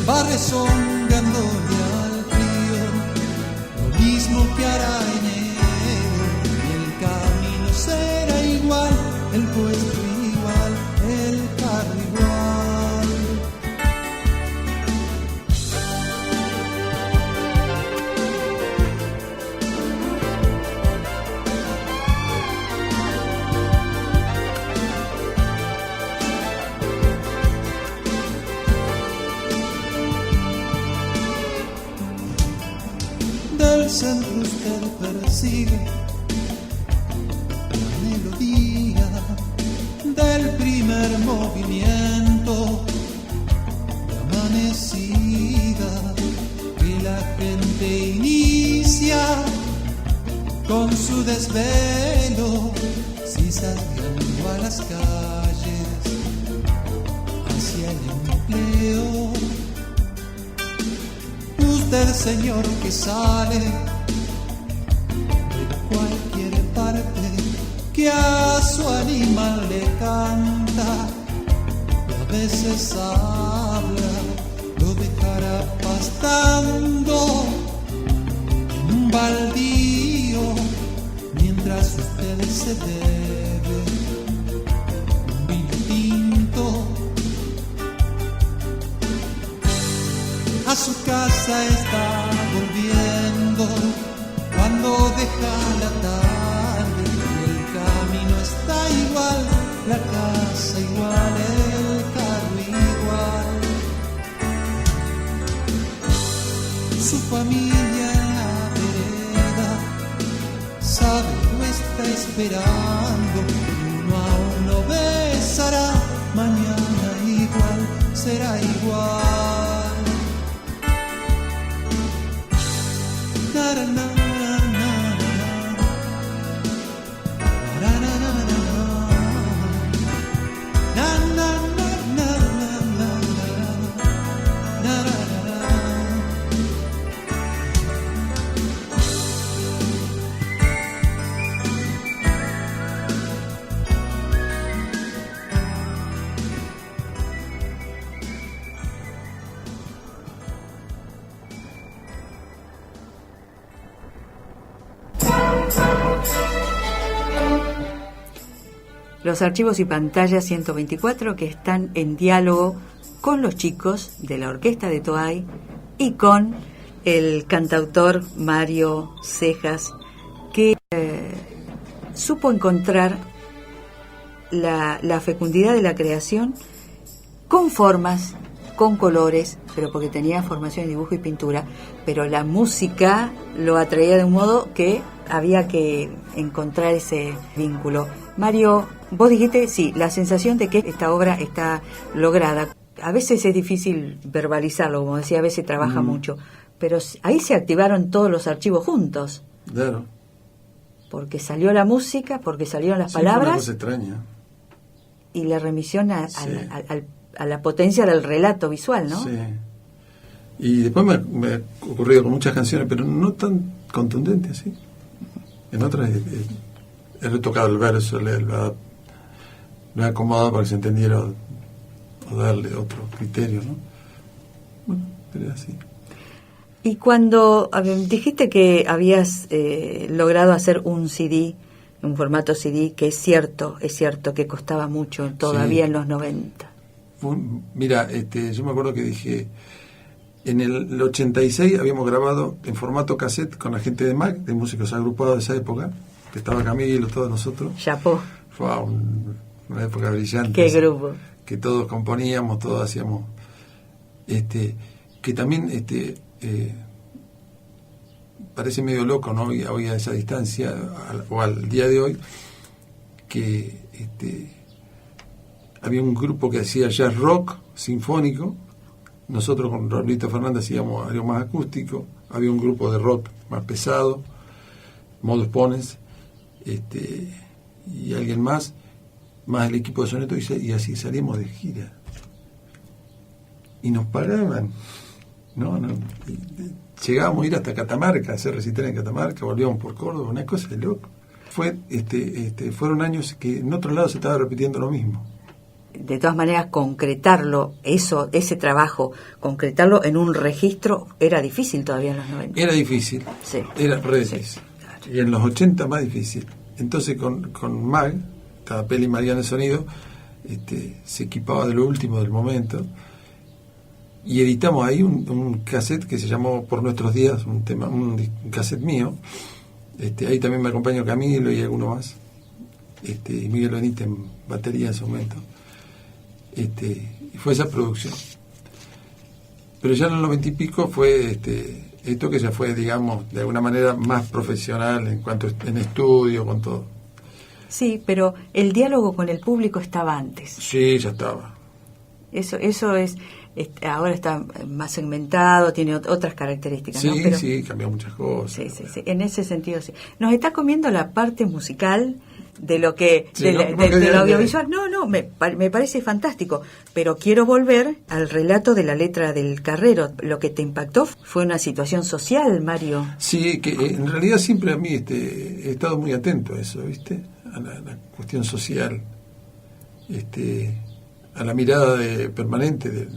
Va rezongándole al frío, lo mismo que hará enero, y el camino será igual, el puesto igual, el carro igual. Del centro usted persigue la melodía del primer movimiento de amanecida que la gente inicia con su desvelo, zigzagueando a las calles hacia el empleo. Usted, Señor, que sale de cualquier parte, que a su animal le canta, y a veces habla, lo dejará pastando en un baldío, mientras usted se bebe un vino tinto. A su casa está volviendo cuando deja la tarde y el camino está igual, la casa igual, el carro igual. Su familia en la vereda sabe que lo está esperando, uno a uno besará, mañana igual, será igual. Na, na, na, na, na, na, na, na, na, los archivos y pantallas 124 que están en diálogo con los chicos de la orquesta de Toay y con el cantautor Mario Cejas, que supo encontrar la fecundidad de la creación con formas, con colores, pero porque tenía formación en dibujo y pintura, pero la música lo atraía de un modo que había que encontrar ese vínculo. Mario, vos dijiste, sí, la sensación de que esta obra está lograda. A veces es difícil verbalizarlo, como decía, a veces trabaja mucho, pero ahí se activaron todos los archivos juntos. Claro. Porque salió la música, porque salieron las palabras. Fue una cosa extraña. Y la remisión a la potencia del relato visual, ¿no? Sí. Y después me ha ocurrido con muchas canciones, pero no tan contundentes así. En otras he retocado el verso, lo he acomodado para que se entendiera o darle otro criterio, ¿no? Bueno, pero así. Y cuando dijiste que habías logrado hacer un CD, un formato CD, que es cierto que costaba mucho todavía en los 90. Mira, yo me acuerdo que dije, en el 86 habíamos grabado en formato cassette con la gente de MAC, de músicos agrupados de esa época, que estaba Camilo, todos nosotros. Chapó. Fue una época brillante. Qué grupo. Que todos componíamos, todos hacíamos, que también, parece medio loco, ¿no? Hoy a esa distancia, o al día de hoy, que había un grupo que hacía jazz rock sinfónico. Nosotros con Raulito Fernández hacíamos algo más acústico. Había un grupo de rock más pesado, Modus Ponens, y alguien más el equipo de Soneto, y así salimos de gira. Y nos pagaban, ¿no? Llegábamos a ir hasta Catamarca, a hacer recital en Catamarca, volvíamos por Córdoba, una cosa de loco. Fueron años que en otro lado se estaba repitiendo lo mismo. De todas maneras, concretarlo, ese trabajo, concretarlo en un registro, era difícil todavía en los 90. Era difícil, sí. Era re difícil. Claro. Y en los 80 más difícil. Entonces con Mag, cada Peli María en el sonido, se equipaba de lo último del momento, y editamos ahí un cassette que se llamó Por Nuestros Días, un cassette mío. Ahí también me acompañó Camilo y alguno más, y Miguel Benítez en batería en ese momento. Y fue esa producción. Pero ya en los 90 y pico fue esto que ya fue, digamos, de alguna manera más profesional en cuanto en estudio, con todo. Sí, pero el diálogo con el público estaba antes. Sí, ya estaba. Eso es, ahora está más segmentado, tiene otras características, sí, ¿no? Pero, sí, cambió muchas cosas. Sí, en ese sentido sí. Nos está comiendo la parte musical de lo que sí, de lo audiovisual. No, me parece fantástico, pero quiero volver al relato de la letra del Carrero. Lo que te impactó fue una situación social, Mario. Sí, que en realidad siempre a mí he estado muy atento a eso, ¿viste? A la cuestión social, a la mirada permanente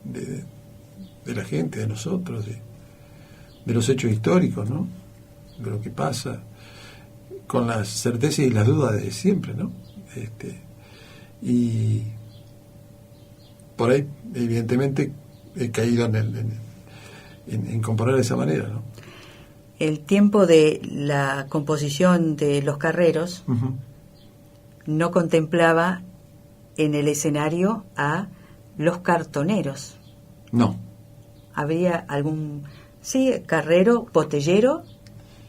de la gente, de nosotros, de los hechos históricos, ¿no? De lo que pasa, con las certezas y las dudas de siempre, ¿no? Y por ahí, evidentemente, he caído en componer de esa manera, ¿no? El tiempo de la composición de Los Carreros no contemplaba en el escenario a los cartoneros. No. ¿Habría algún, carrero, botellero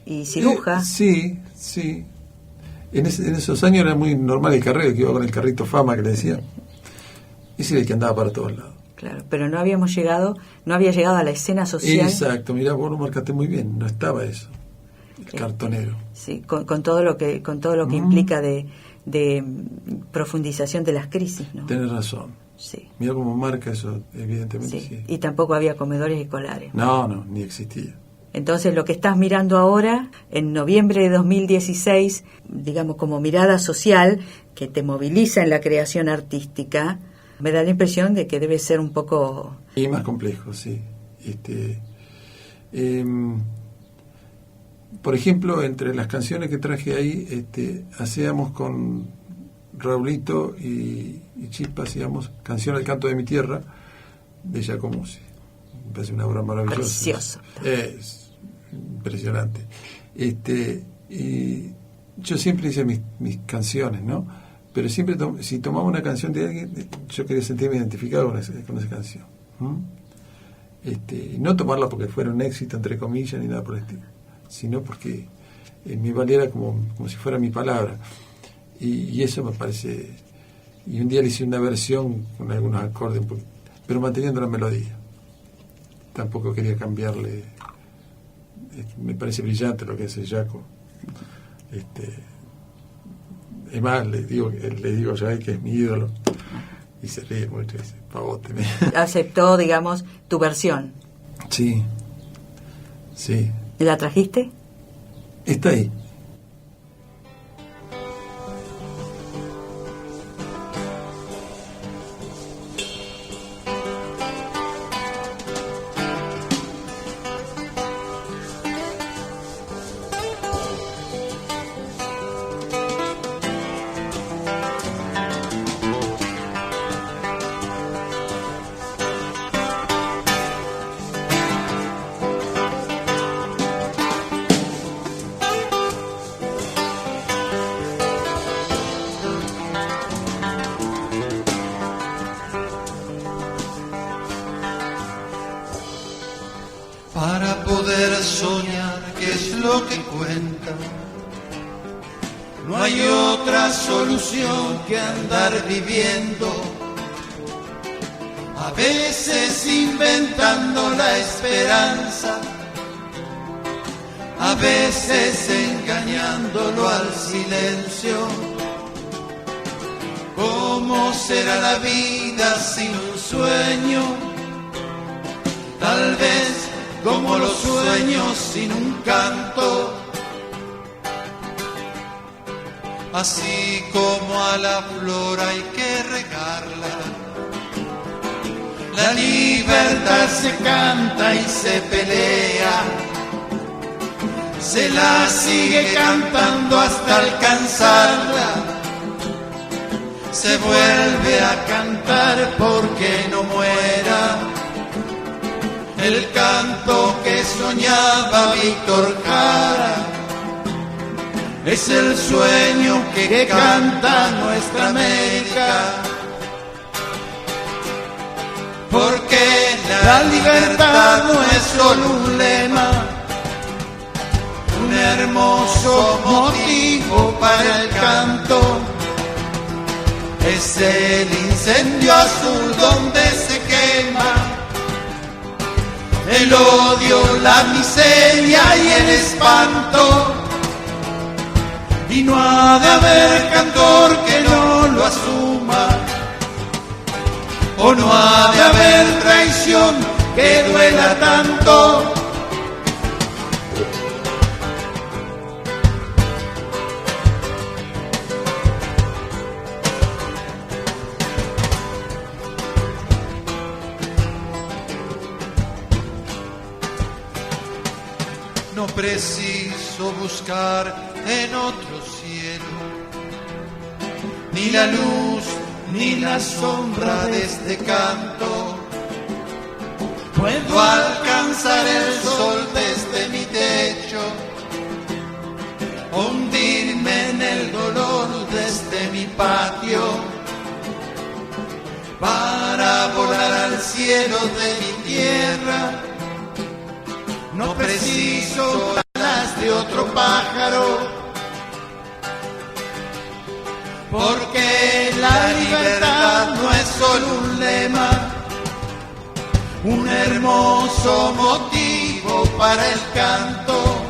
y ciruja? Sí. En esos años era muy normal el carrero, que iba con el carrito Fama, que le decían. Ese era el que andaba para todos lados. Claro, pero no había llegado a la escena social. Exacto, mirá, vos lo marcaste muy bien, no estaba eso, el cartonero. Sí, con todo lo que implica de profundización de las crisis, ¿no? Tenés razón. Sí. Mirá cómo marca eso, evidentemente. Sí. Y tampoco había comedores escolares. No, ni existía. Entonces lo que estás mirando ahora, en noviembre de 2016, digamos como mirada social, que te moviliza en la creación artística, me da la impresión de que debe ser un poco... Y más complejo, sí. Por ejemplo, entre las canciones que traje ahí, hacíamos con Raulito y Chispa hacíamos Canción al Canto de mi Tierra de Giacomo Musi. Me parece una obra maravillosa. Precioso. Es impresionante. Y yo siempre hice mis canciones, ¿no? Pero siempre si tomaba una canción de alguien, yo quería sentirme identificado con esa canción. No tomarla porque fuera un éxito, entre comillas, ni nada por el estilo, sino porque me valiera como si fuera mi palabra. Y eso me parece... Y un día le hice una versión con algunos acordes, pero manteniendo la melodía. Tampoco quería cambiarle. Me parece brillante lo que hace Jaco. Es más, le digo ya que es mi ídolo. Y se ríe mucho y dice, pavote. Aceptó, digamos, tu versión. Sí. ¿La trajiste? Está ahí. Para poder soñar, que es lo que cuenta, no hay otra solución que andar viviendo, a veces inventando la esperanza, a veces engañándolo al silencio. ¿Cómo será la vida sin un sueño? Tal vez como los sueños sin un canto, así como a la flor hay que regarla. La libertad se canta y se pelea, se la sigue cantando hasta alcanzarla, se vuelve a cantar porque no muera. El canto que soñaba Víctor Jara es el sueño que canta nuestra América. Porque la libertad no es solo un lema, un hermoso motivo para el canto. Es el incendio azul donde se quema el odio, la miseria y el espanto, y no ha de haber cantor que no lo asuma, o no ha de haber traición que duela tanto. No preciso buscar en otro cielo ni la luz ni la sombra de este canto. Puedo alcanzar el sol desde mi techo, hundirme en el dolor desde mi patio, para volar al cielo de mi tierra. No preciso alas de otro pájaro, porque la libertad no es solo un lema, un hermoso motivo para el canto.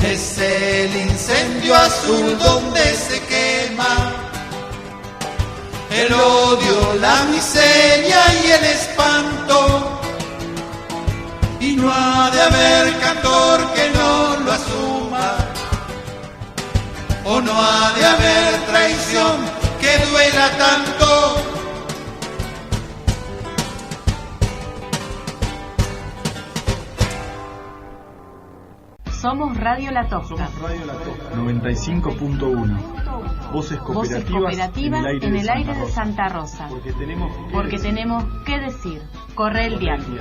Es el incendio azul donde se quema el odio, la miseria y el espanto. Y no ha de haber cantor que no lo asuma, o no ha de haber traición que duela tanto. Somos Radio La Tosca. 95.1. Voces cooperativas en el aire de Santa Rosa. Porque tenemos que decir. Corre el diario.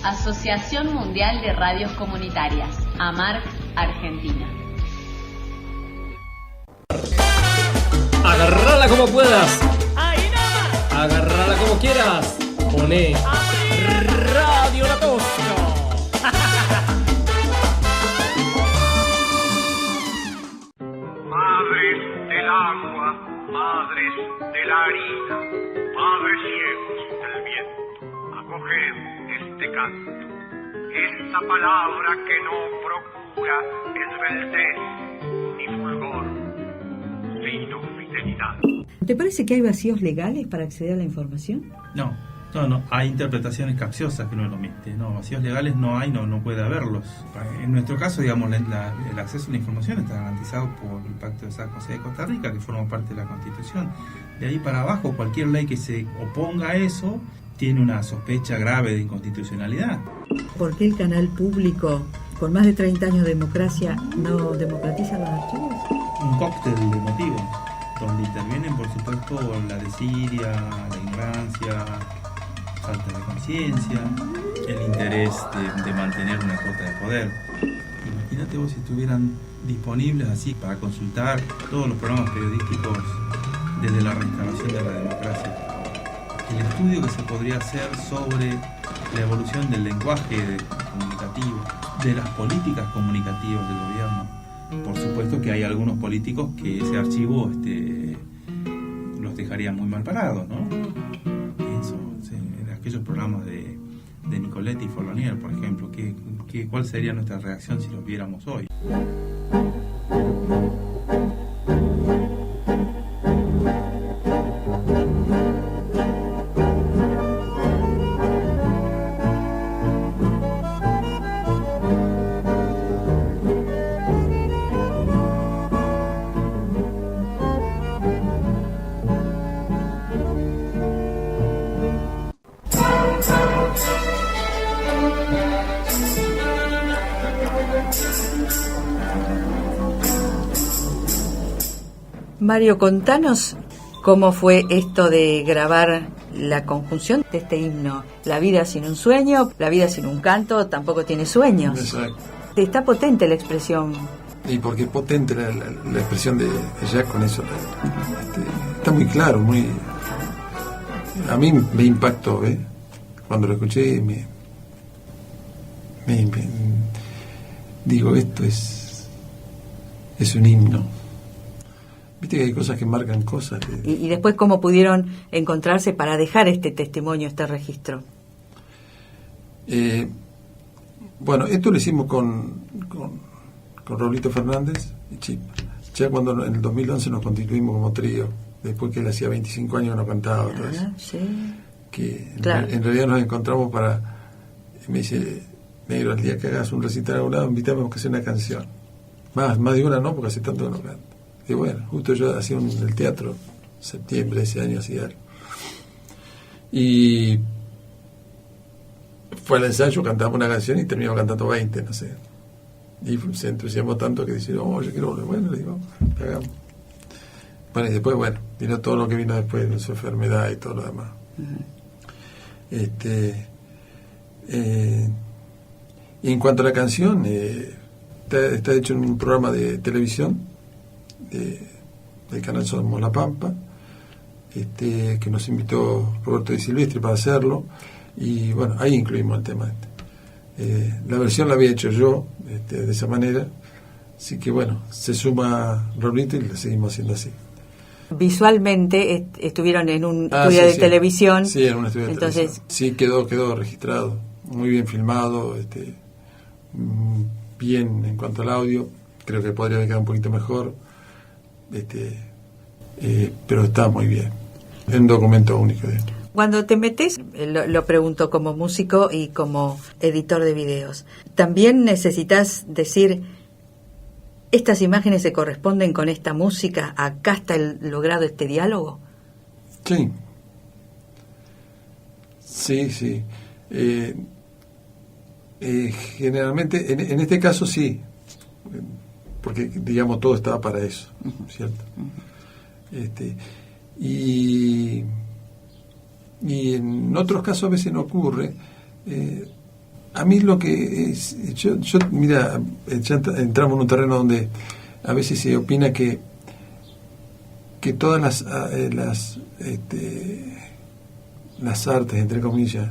Asociación Mundial de Radios Comunitarias. AMARC, Argentina. Agarrala como puedas. Agarrala como quieras. Poné Radio La Tosca. Madres del agua, madres de la harina, padres ciegos del viento, acoged este canto, esta palabra que no procura esbeltez ni fulgor, sino fidelidad. ¿Te parece que hay vacíos legales para acceder a la información? No, hay interpretaciones capciosas que no lo omiten. No, vacíos legales no hay, no puede haberlos. En nuestro caso, digamos, el acceso a la información está garantizado por el Pacto de San José de Costa Rica, que forma parte de la Constitución. De ahí para abajo, cualquier ley que se oponga a eso tiene una sospecha grave de inconstitucionalidad. ¿Por qué el canal público, con más de 30 años de democracia, no democratiza los archivos? Un cóctel de motivos, donde intervienen, por supuesto, la desidia, la ignorancia, falta de conciencia, el interés de mantener una cuota de poder. Imagínate vos si estuvieran disponibles así para consultar todos los programas periodísticos desde la restauración de la democracia. El estudio que se podría hacer sobre la evolución del lenguaje comunicativo, de las políticas comunicativas del gobierno. Por supuesto que hay algunos políticos que ese archivo los dejaría muy mal parados, ¿no? Pienso en aquellos programas de Nicoletti y Fournier, por ejemplo, ¿cuál sería nuestra reacción si los viéramos hoy? Mario, contanos cómo fue esto de grabar la conjunción de este himno. La vida sin un sueño, la vida sin un canto, tampoco tiene sueños. Exacto. Está potente la expresión. Y porque es potente la expresión de Jacques con eso. Está muy claro, a mí me impactó, ¿ves? Cuando lo escuché digo, esto es un himno. Viste que hay cosas que marcan cosas. Y después, ¿cómo pudieron encontrarse para dejar este testimonio, este registro? Bueno, esto lo hicimos con Raulito Fernández y Chip. Ya cuando en el 2011 nos constituimos como trío, después que él hacía 25 años no cantaba. Todo eso. Sí. Que claro. En realidad nos encontramos me dice, negro, el día que hagas un recital a un lado, invítame a hacer una canción. Más de una no, porque hace tanto que no canto. Y bueno, justo yo hacía el teatro, septiembre de ese año hacía algo. Y fue al ensayo, cantamos una canción y terminamos cantando 20, no sé. Y se entusiasmó tanto que dice, yo quiero volver. Bueno, le digo, hagamos. Bueno, y después, vino todo lo que vino después, de su enfermedad y todo lo demás. Uh-huh. Y en cuanto a la canción, está hecho en un programa de televisión del canal Somos La Pampa, que nos invitó Roberto Di Silvestri para hacerlo, y bueno, ahí incluimos el tema la versión la había hecho yo de esa manera, así que bueno, se suma Roberto y la seguimos haciendo así. Visualmente estuvieron en un estudio de televisión. Sí, en un estudio de televisión. Sí, quedó registrado, muy bien filmado, bien en cuanto al audio, creo que podría haber quedado un poquito mejor, pero está muy bien. Es un documento único de esto. Cuando te metes, lo pregunto como músico y como editor de videos, ¿también necesitas decir, estas imágenes se corresponden con esta música, acá está logrado este diálogo? Sí. Generalmente, en este caso sí, porque digamos todo estaba para eso, ¿cierto? Y en otros casos a veces no ocurre. A mí lo que es, yo mira, ya entramos en un terreno donde a veces se opina que todas las artes, entre comillas,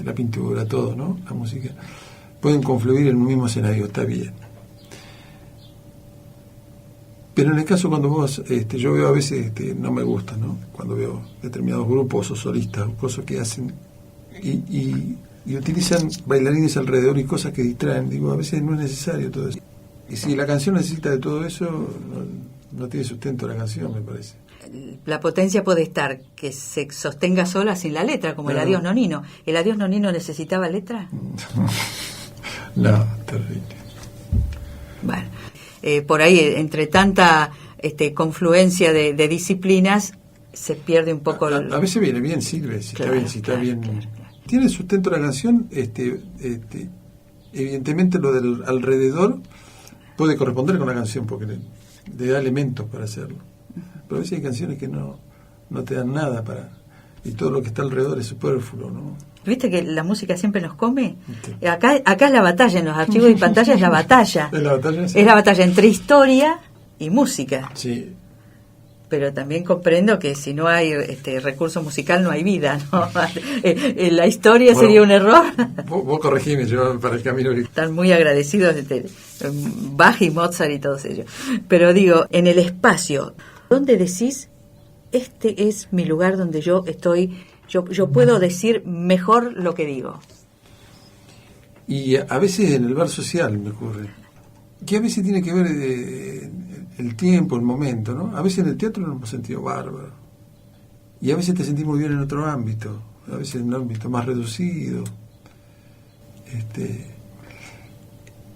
la pintura, todo, ¿no? La música, pueden confluir en un mismo escenario, está bien. Pero en el caso cuando vos, yo veo a veces, no me gusta, ¿no? Cuando veo determinados grupos o solistas, o cosas que hacen y utilizan bailarines alrededor y cosas que distraen, digo, a veces no es necesario todo eso. Y si la canción necesita de todo eso, no tiene sustento la canción, me parece. La potencia puede estar que se sostenga sola sin la letra, como el Adiós Nonino. ¿El Adiós Nonino necesitaba letra? No, terrible. Bueno, por ahí, entre tanta confluencia de disciplinas, se pierde un poco... A veces viene bien, sirve, si claro, está bien. Claro. Tiene sustento la canción, evidentemente lo del alrededor puede corresponder con la canción, porque le da elementos para hacerlo. Pero a veces hay canciones que no te dan nada y todo lo que está alrededor es superfluo, ¿no? ¿Viste que la música siempre nos come? Sí. Acá es la batalla, en los archivos y pantallas es la batalla. ¿Es la batalla? Sí. Es la batalla entre historia y música. Sí. Pero también comprendo que si no hay recurso musical no hay vida, ¿no? La historia sería un error. Vos corregime, yo para el camino. Están muy agradecidos Bach y Mozart y todos ellos. Pero digo, en el espacio, ¿dónde decís, este es mi lugar donde yo estoy, yo puedo decir mejor lo que digo? Y a veces en el bar social me ocurre, que a veces tiene que ver el tiempo, el momento, ¿no? A veces en el teatro nos hemos sentido bárbaro. Y a veces te sentís muy bien en otro ámbito, a veces en un ámbito más reducido.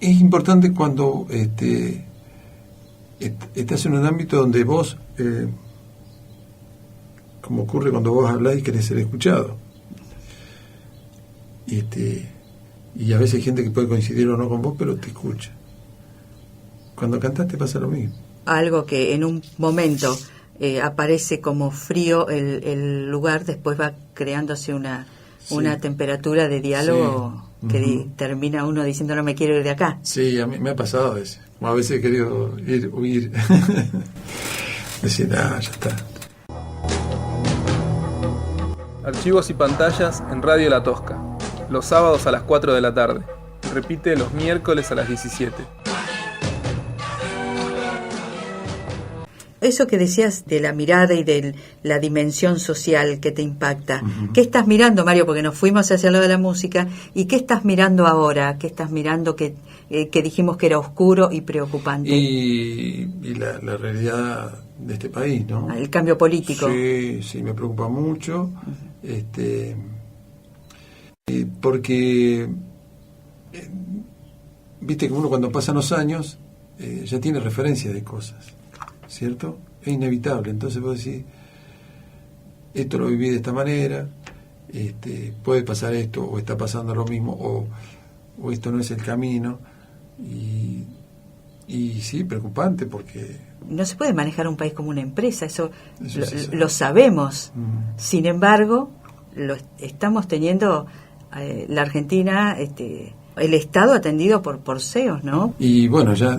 Es importante cuando estás en un ámbito donde vos, como ocurre cuando vos hablás y querés ser escuchado. Y a veces hay gente que puede coincidir o no con vos, pero te escucha. Cuando cantás te pasa lo mismo. Algo que en un momento aparece como frío el lugar, después va creándose una temperatura de diálogo que termina uno diciendo no me quiero ir de acá. Sí, a mí me ha pasado a veces. A veces he querido huir. Decir, ya está. Archivos y pantallas en Radio La Tosca. Los sábados a las 4 de la tarde. Repite los miércoles a las 17. Eso que decías de la mirada y de la dimensión social que te impacta. Uh-huh. ¿Qué estás mirando, Mario? Porque nos fuimos hacia lo de la música. ¿Y qué estás mirando ahora? ¿Qué estás mirando que dijimos que era oscuro y preocupante? Y la realidad de este país, ¿no? El cambio político. Sí, me preocupa mucho. Uh-huh. Porque viste que uno cuando pasan los años ya tiene referencia de cosas, ¿cierto? Es inevitable. Entonces vos decís, esto lo viví de esta manera, puede pasar esto, o está pasando lo mismo, o esto no es el camino, y sí, preocupante, porque no se puede manejar un país como una empresa, eso lo sabemos. Sin embargo, lo estamos teniendo, la Argentina, el Estado atendido por CEOs, ¿no? Y bueno, ya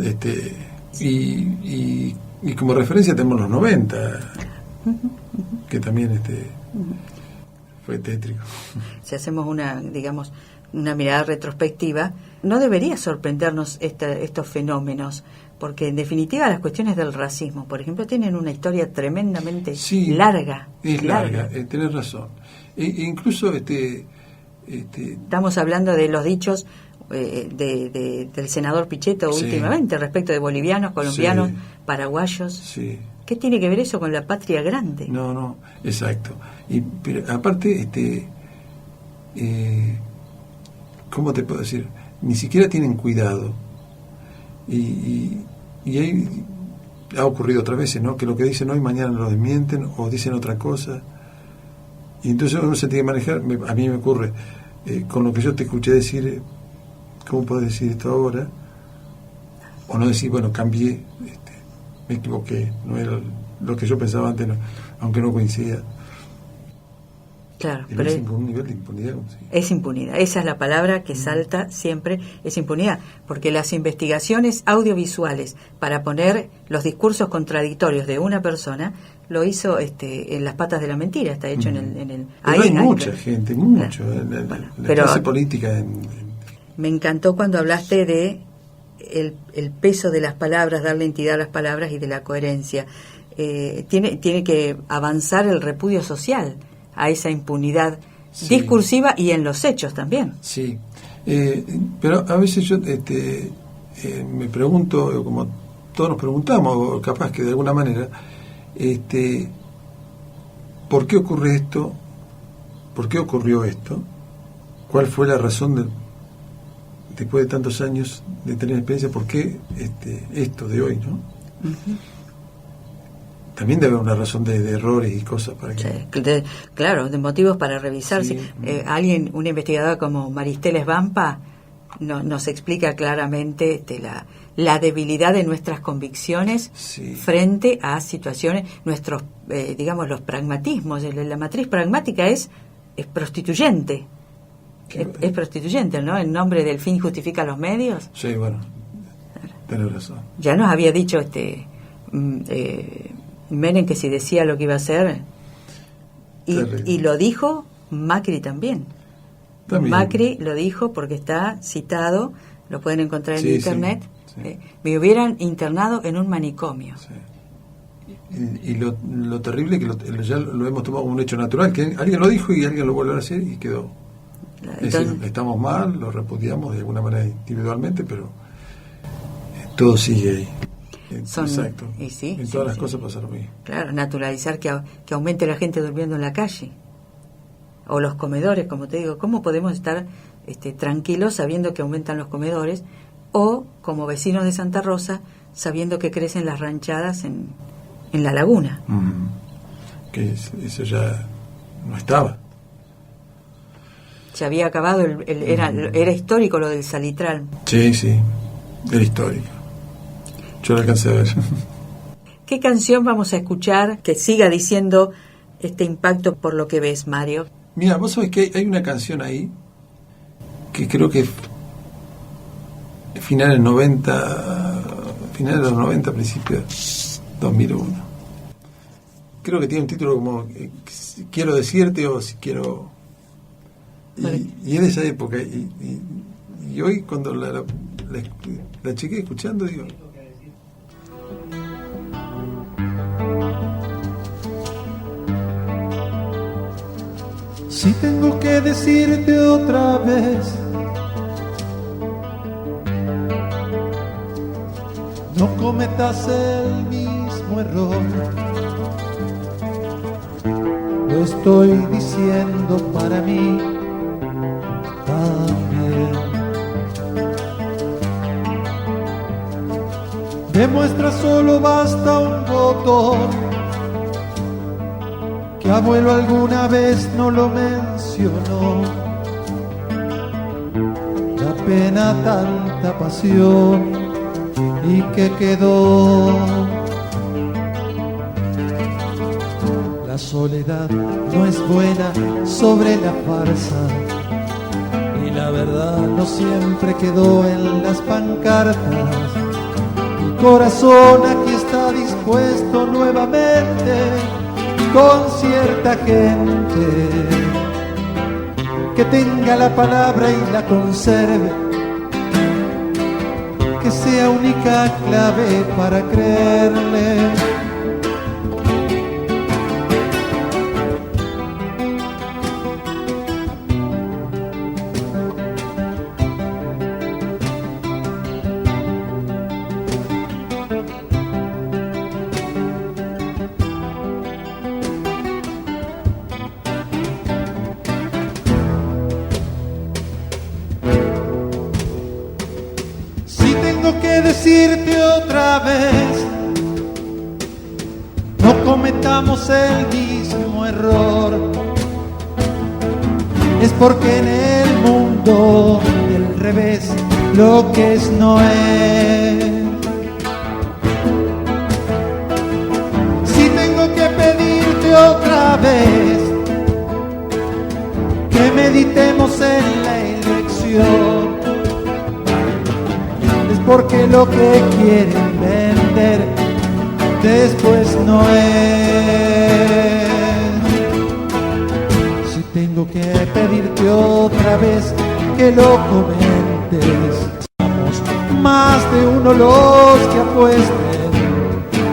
y como referencia tenemos los 90, que también fue tétrico. Si hacemos una mirada retrospectiva, no debería sorprendernos estos fenómenos, porque en definitiva las cuestiones del racismo, por ejemplo, tienen una historia tremendamente larga. Es larga, tenés razón. Incluso estamos hablando de los dichos del senador Pichetto últimamente respecto de bolivianos, colombianos, paraguayos. Sí. ¿Qué tiene que ver eso con la patria grande? No, exacto. Pero aparte, ¿cómo te puedo decir? Ni siquiera tienen cuidado. Y ahí ha ocurrido otras veces, ¿no? Que lo que dicen hoy mañana lo desmienten o dicen otra cosa. Y entonces uno se tiene que manejar. A mí me ocurre, con lo que yo te escuché decir, ¿cómo puedo decir esto ahora? O no decir, bueno, cambié, me equivoqué, no era lo que yo pensaba antes, no, aunque no coincidía. Claro, pero es un nivel de impunidad. Es impunidad, esa es la palabra que salta siempre, es impunidad, porque las investigaciones audiovisuales para poner los discursos contradictorios de una persona lo hizo en Las patas de la mentira, está hecho en el pero hay mucha gente, mucho, la clase política. Me encantó cuando hablaste de el peso de las palabras, darle entidad a las palabras y de la coherencia. Tiene que avanzar el repudio social a esa impunidad discursiva y en los hechos también. Sí, pero a veces yo me pregunto, como todos nos preguntamos, o capaz que de alguna manera, ¿por qué ocurre esto? ¿Por qué ocurrió esto? ¿Cuál fue la razón después de tantos años de tener experiencia? ¿Por qué esto de hoy, no? Uh-huh. También debe haber una razón de errores y cosas para que... claro, de motivos para revisarse. Sí. Un investigador como Maristela Svampa nos explica claramente la debilidad de nuestras convicciones frente a situaciones, nuestros, los pragmatismos. La matriz pragmática es prostituyente. Es prostituyente, ¿no? En nombre del fin justifica los medios. Sí, bueno, tenés razón. Ya nos había dicho Menem que si decía lo que iba a hacer, y lo dijo Macri también. Macri lo dijo porque está citado, lo pueden encontrar en internet. Sí. Me hubieran internado en un manicomio. Sí. Y lo terrible que ya lo hemos tomado como un hecho natural, que alguien lo dijo y alguien lo volvió a decir y quedó. Entonces, es decir, estamos mal, lo repudiamos de alguna manera individualmente, pero todo sigue ahí. Exacto. En todas las cosas pasa lo mismo. Claro, naturalizar que aumente la gente durmiendo en la calle. O los comedores, como te digo. ¿Cómo podemos estar tranquilos sabiendo que aumentan los comedores? O, como vecinos de Santa Rosa, sabiendo que crecen las ranchadas en la laguna. Que eso ya no estaba. Se había acabado, era histórico lo del salitral. Sí, era histórico. Yo lo alcancé a ver. ¿Qué canción vamos a escuchar que siga diciendo este impacto por lo que ves, Mario? Mira, vos sabés que hay una canción ahí que creo que finales de los 90, principios 2001. Creo que tiene un título como Quiero decirte o si quiero... Y en esa época, y hoy cuando la chequé escuchando, digo... Si tengo que decirte otra vez, no cometas el mismo error. Lo estoy diciendo para mí también. Demuestra solo basta un botón. Que abuelo alguna vez no lo mencionó. Da pena tanta pasión y que quedó. La soledad no es buena sobre la farsa y la verdad no siempre quedó en las pancartas. Mi corazón aquí está dispuesto nuevamente con cierta gente que tenga la palabra y la conserve, que sea única clave para creerle. Decirte otra vez, no cometamos el mismo error. Es porque en el mundo del revés lo que es no es. Si tengo que pedirte otra vez que meditemos en la elección, es porque lo que quieren vender después no es. Si tengo que pedirte otra vez que lo comentes, somos más de uno los que apuesten.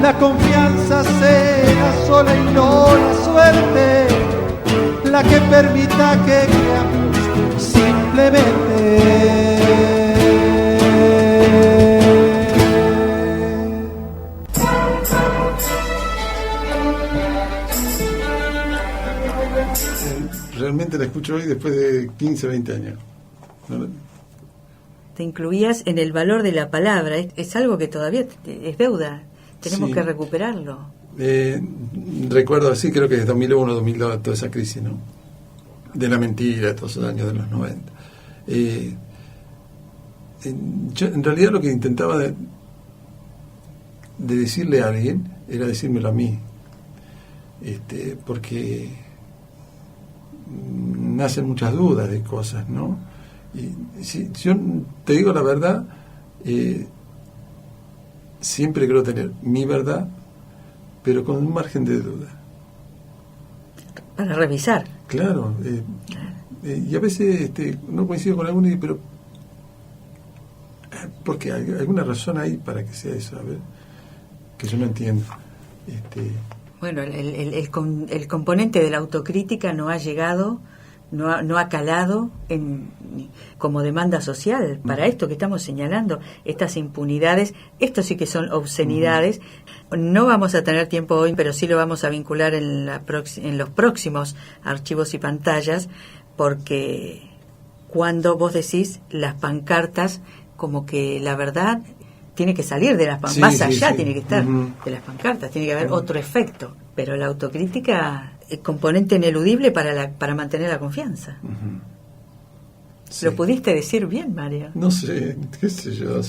La confianza será sola y no la suerte la que permita que creamos simplemente. Realmente la escucho hoy después de 15, 20 años. ¿No? Te incluías en el valor de la palabra. Es algo que todavía es deuda. Tenemos que recuperarlo. Recuerdo así, creo que es 2001, 2002, toda esa crisis, ¿no? De la mentira, todos esos años de los 90. Yo, en realidad, lo que intentaba de decirle a alguien era decírmelo a mí. Porque nacen muchas dudas de cosas, ¿no? Y si yo te digo la verdad, siempre creo tener mi verdad, pero con un margen de duda. Para revisar. Claro. Y a veces no coincido con alguno, pero porque hay alguna razón ahí para que sea eso, a ver, que yo no entiendo. Bueno, el componente de la autocrítica no ha llegado, no ha calado como demanda social para esto que estamos señalando, estas impunidades. Esto sí que son obscenidades. No vamos a tener tiempo hoy, pero sí lo vamos a vincular en los próximos archivos y pantallas, porque cuando vos decís las pancartas, como que la verdad tiene que salir de las pancartas, más allá tiene que estar de las pancartas, tiene que haber otro efecto, pero la autocrítica es componente ineludible para mantener la confianza. ¿Lo pudiste decir bien, Mario? No sé, qué sé yo,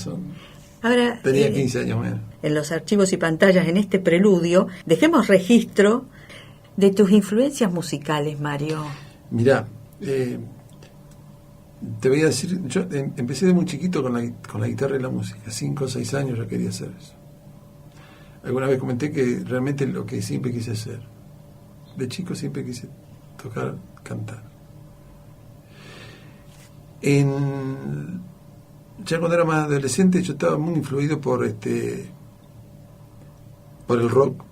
Ahora, tenía 15 años menos. En los archivos y pantallas, en este preludio, dejemos registro de tus influencias musicales, Mario. Mirá, te voy a decir, yo empecé de muy chiquito con la guitarra y la música. 5 o 6 años ya quería hacer eso. Alguna vez comenté que realmente lo que siempre quise hacer. De chico siempre quise tocar, cantar. Ya cuando era más adolescente yo estaba muy influido por el rock.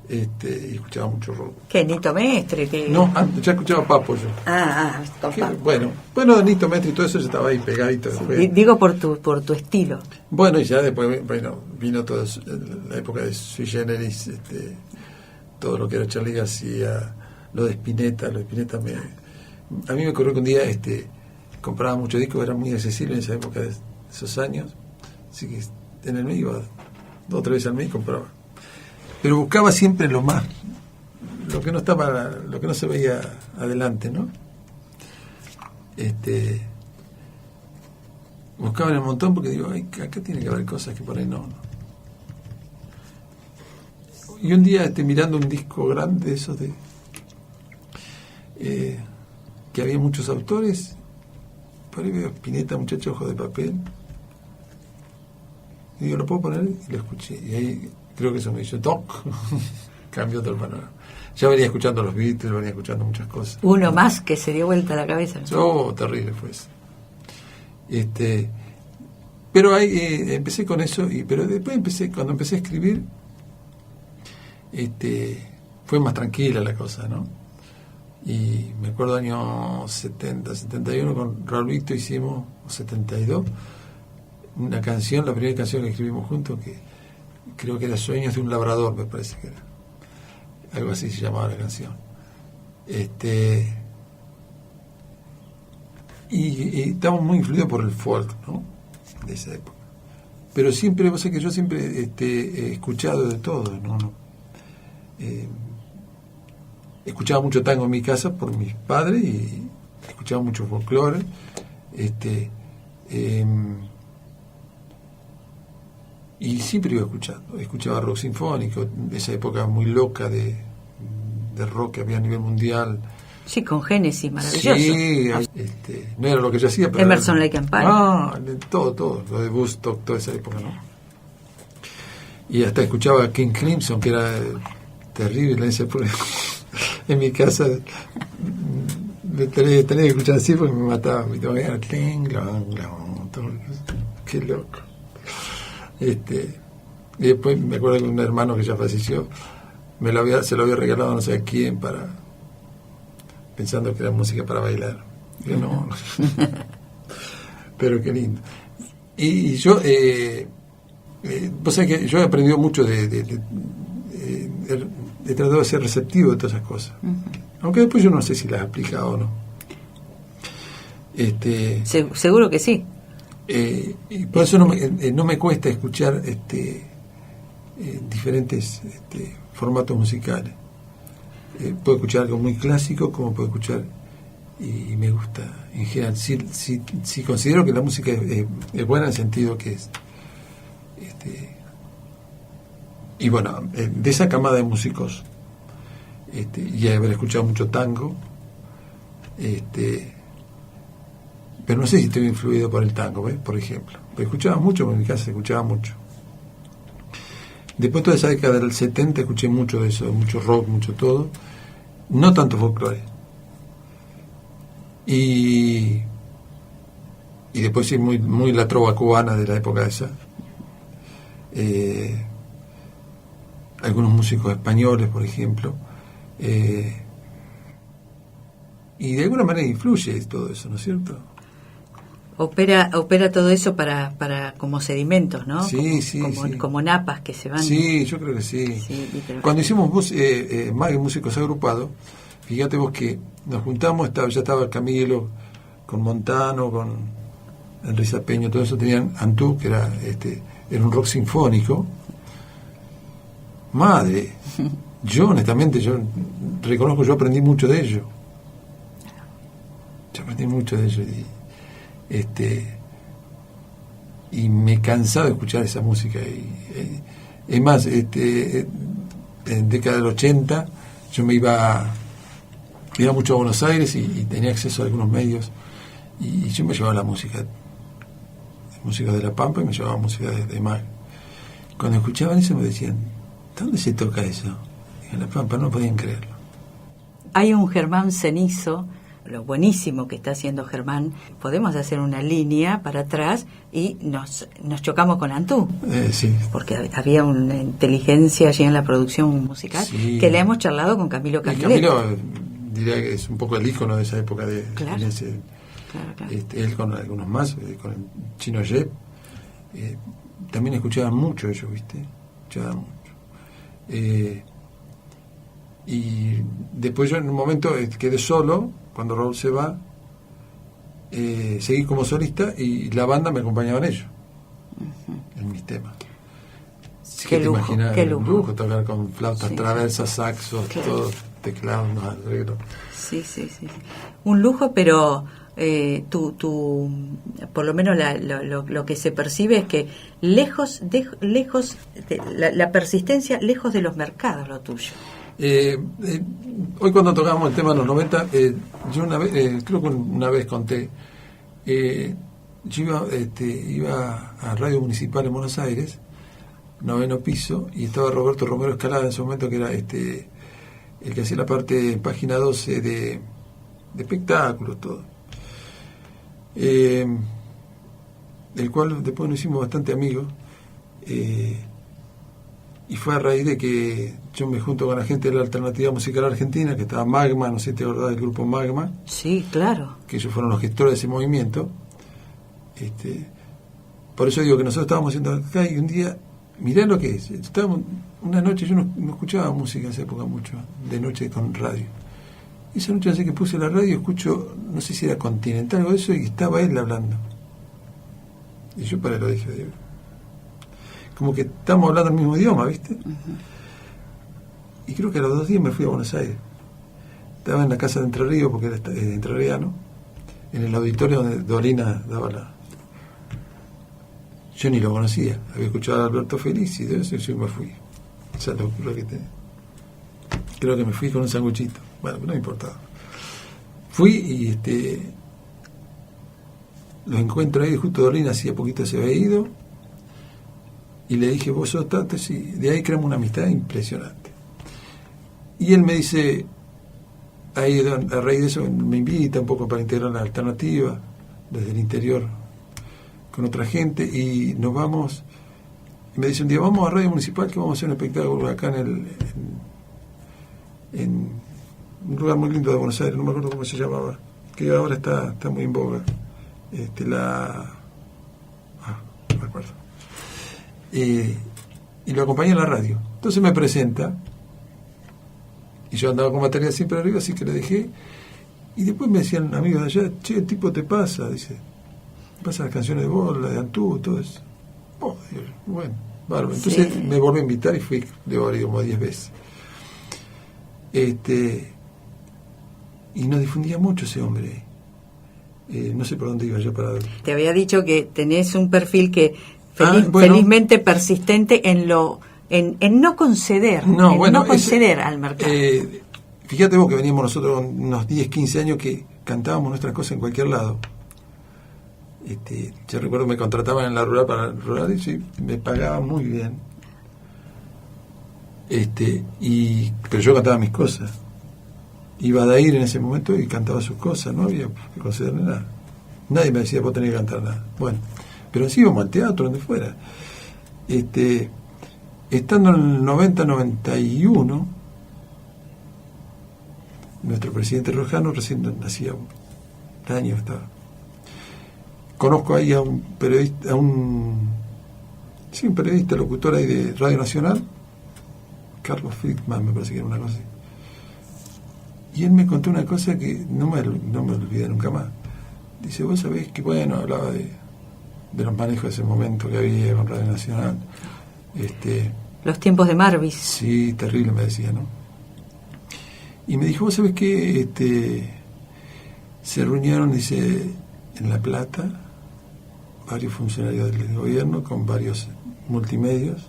Y escuchaba mucho rock. ¿Qué? ¿Nito Mestre? No, ya escuchaba Papo yo. Papo. Bueno, Nito Mestre y todo eso ya estaba ahí pegadito. Sí, digo por tu estilo. Bueno, y ya después vino toda la época de Sui Generis, todo lo que era Charly García, lo de Spinetta. A mí me ocurrió que un día compraba muchos discos, era muy accesible en esa época de esos años, así que en el mes iba 2 o 3 veces al mes y compraba. Pero buscaba siempre lo que no se veía adelante, ¿no? Buscaba en el montón porque digo, acá tiene que haber cosas que por ahí no. Y un día mirando un disco grande, esos de que había muchos autores, por ahí veo Spinetta, Muchacho Ojo de Papel, y digo, ¿lo puedo poner? Y lo escuché, y ahí creo que eso me hizo toc, cambió todo el panorama. Ya venía escuchando los Beatles, venía escuchando muchas cosas. Uno más que se dio vuelta a la cabeza. Terrible fue eso. Pero ahí empecé con eso, pero después cuando empecé a escribir, fue más tranquila la cosa, ¿no? Y me acuerdo año 70, 71, con Raulito hicimos, 72, una canción, la primera canción que escribimos juntos, que creo que era Sueños de un labrador, me parece que era. Algo así se llamaba la canción. Y estamos muy influidos por el folk, ¿no? De esa época. Pero siempre, vos sabés que yo siempre he escuchado de todo, ¿no? Escuchaba mucho tango en mi casa por mis padres y escuchaba mucho folclore. Y siempre iba escuchando. Escuchaba rock sinfónico, esa época muy loca de rock que había a nivel mundial. Sí, con Génesis, maravilloso. Sí, no era lo que yo hacía, pero Emerson, Lake and Palmer. Todo, lo de Woodstock, toda esa época, ¿no? Y hasta escuchaba King Crimson, que era terrible en mi casa. Tenía que escuchar así porque me mataba. Qué loco. Y después me acuerdo que un hermano que ya falleció se lo había regalado no sé a quién pensando que era música para bailar. Yo no. Pero qué lindo. Y yo vos sabés que yo he aprendido mucho he tratado de ser receptivo de todas esas cosas, aunque después yo no sé si las he aplicado o no. Seguro que sí. Y por eso no me cuesta escuchar diferentes formatos musicales. Puedo escuchar algo muy clásico como puedo escuchar y me gusta en general. Si considero que la música es buena en el sentido que es y bueno, de esa camada de músicos y haber escuchado mucho tango, pero no sé si estoy influido por el tango, ¿ves? Por ejemplo, pero escuchaba mucho, en mi casa se escuchaba mucho. Después, toda esa década del 70 escuché mucho de eso, mucho rock, mucho todo, no tanto folclore. Y después sí, muy, muy la trova cubana de la época esa. Algunos músicos españoles, por ejemplo. Y de alguna manera influye todo eso, ¿no es cierto? Opera todo eso para como sedimentos, ¿no? Sí, como napas que se van. Sí, yo creo que sí. Cuando hicimos músicos agrupados, fíjate vos que nos juntamos, ya estaba Camilo, con Montano, con Enrique Peño, todo eso. Tenían Antú, que era un rock sinfónico. Madre, yo honestamente, yo reconozco, yo aprendí mucho de ello. Y me cansaba de escuchar esa música es más, en década del 80 yo me iba mucho a Buenos Aires y tenía acceso a algunos medios y yo me llevaba la música de La Pampa y me llevaba música de Mar. Cuando escuchaban eso me decían, ¿dónde se toca eso? Y en La Pampa no podían creerlo. Hay un Germán Cenizo, lo buenísimo que está haciendo Germán. Podemos hacer una línea para atrás y nos chocamos con Antú. Sí. Porque había una inteligencia allí en la producción musical que le hemos charlado con Camilo Camilo. Camilo diría que es un poco el ícono de esa época claro. Él con algunos más, con el Chino Yep, también escuchaban mucho ellos, ¿viste? Escuchaban mucho. Y después yo en un momento quedé solo, cuando Raúl se va, seguí como solista y la banda me acompañaba en ellos, en mis temas. Qué lujo, qué lujo. Tocar con flautas traversas, saxos, todo, teclados, arreglos. Sí. Un lujo, pero por lo menos lo que se percibe es que lejos de la persistencia, lejos de los mercados, lo tuyo. Hoy cuando tocábamos el tema de los 90, yo creo que una vez conté, yo iba a Radio Municipal en Buenos Aires, 9º piso, y estaba Roberto Romero Escalada en ese momento, que era el que hacía la parte en página 12 de espectáculos, todo. Del cual después nos hicimos bastante amigos. Y fue a raíz de que yo me junto con la gente de la Alternativa Musical Argentina, que estaba Magma, no sé si te acordás del grupo Magma. Sí, claro. Que ellos fueron los gestores de ese movimiento. Por eso digo que nosotros estábamos haciendo acá y un día, mirá lo que es. Estábamos, una noche, yo no escuchaba música en esa época mucho, de noche con radio. Y esa noche, así que puse la radio, escucho, no sé si era Continental o algo de eso, y estaba él hablando. Y yo para lo dije, digo, como que estamos hablando el mismo idioma, ¿viste? Y creo que a los 2 días me fui a Buenos Aires. Estaba en la casa de Entre Ríos, porque era entrerriano, en el auditorio donde Dolina daba la... Yo ni lo conocía, había escuchado a Alberto Feliz y de eso yo me fui. Esa es la locura que tenía. Creo que me fui con un sanguchito. Bueno, no me importaba. Fui y lo encuentro ahí, justo Dolina hacía poquito se había ido, y le dije, vos sos Tato, sí. De ahí creamos una amistad impresionante. Y él me dice, ahí a raíz de eso me invita un poco para integrar la alternativa desde el interior con otra gente, y nos vamos, y me dice un día, vamos a Radio Municipal que vamos a hacer un espectáculo acá en un lugar muy lindo de Buenos Aires, no me acuerdo cómo se llamaba, que ahora está muy en boga. No me acuerdo. Y lo acompañé en la radio. Entonces me presenta, y yo andaba con batería siempre arriba, así que le dejé, y después me decían amigos de allá, che, el tipo te pasa, dice, pasa las canciones de vos, la de Antú, todo eso. Bueno, bárbaro. Entonces sí, me volví a invitar y fui, debo haber ido como 10 veces. Y nos difundía mucho ese hombre. No sé por dónde iba yo para... Te había dicho que tenés un perfil que felizmente persistente en no conceder, conceder al mercado. Fíjate vos que veníamos nosotros unos 10, 15 años que cantábamos nuestras cosas en cualquier lado. Yo recuerdo que me contrataban en la rural para el rural y sí, me pagaban muy bien. Pero yo cantaba mis cosas. Iba a Dair en ese momento y cantaba sus cosas, no había que concederle nada. Nadie me decía, vos tenés que cantar nada. Bueno, pero sí íbamos al teatro, donde fuera. Estando en el 90-91, nuestro presidente Rojano recién nacía un año estaba. Conozco ahí a un periodista, un periodista locutor ahí de Radio Nacional, Carlos Friedman, me parece que era una cosa así. Y él me contó una cosa que no me olvidé nunca más. Dice, vos sabés que, bueno, hablaba de los manejos de ese momento que había con Radio Nacional. Los tiempos de Marvis. Sí, terrible, me decía, ¿no? Y me dijo, vos sabés que se reunieron, dice, en La Plata, varios funcionarios del gobierno con varios multimedios,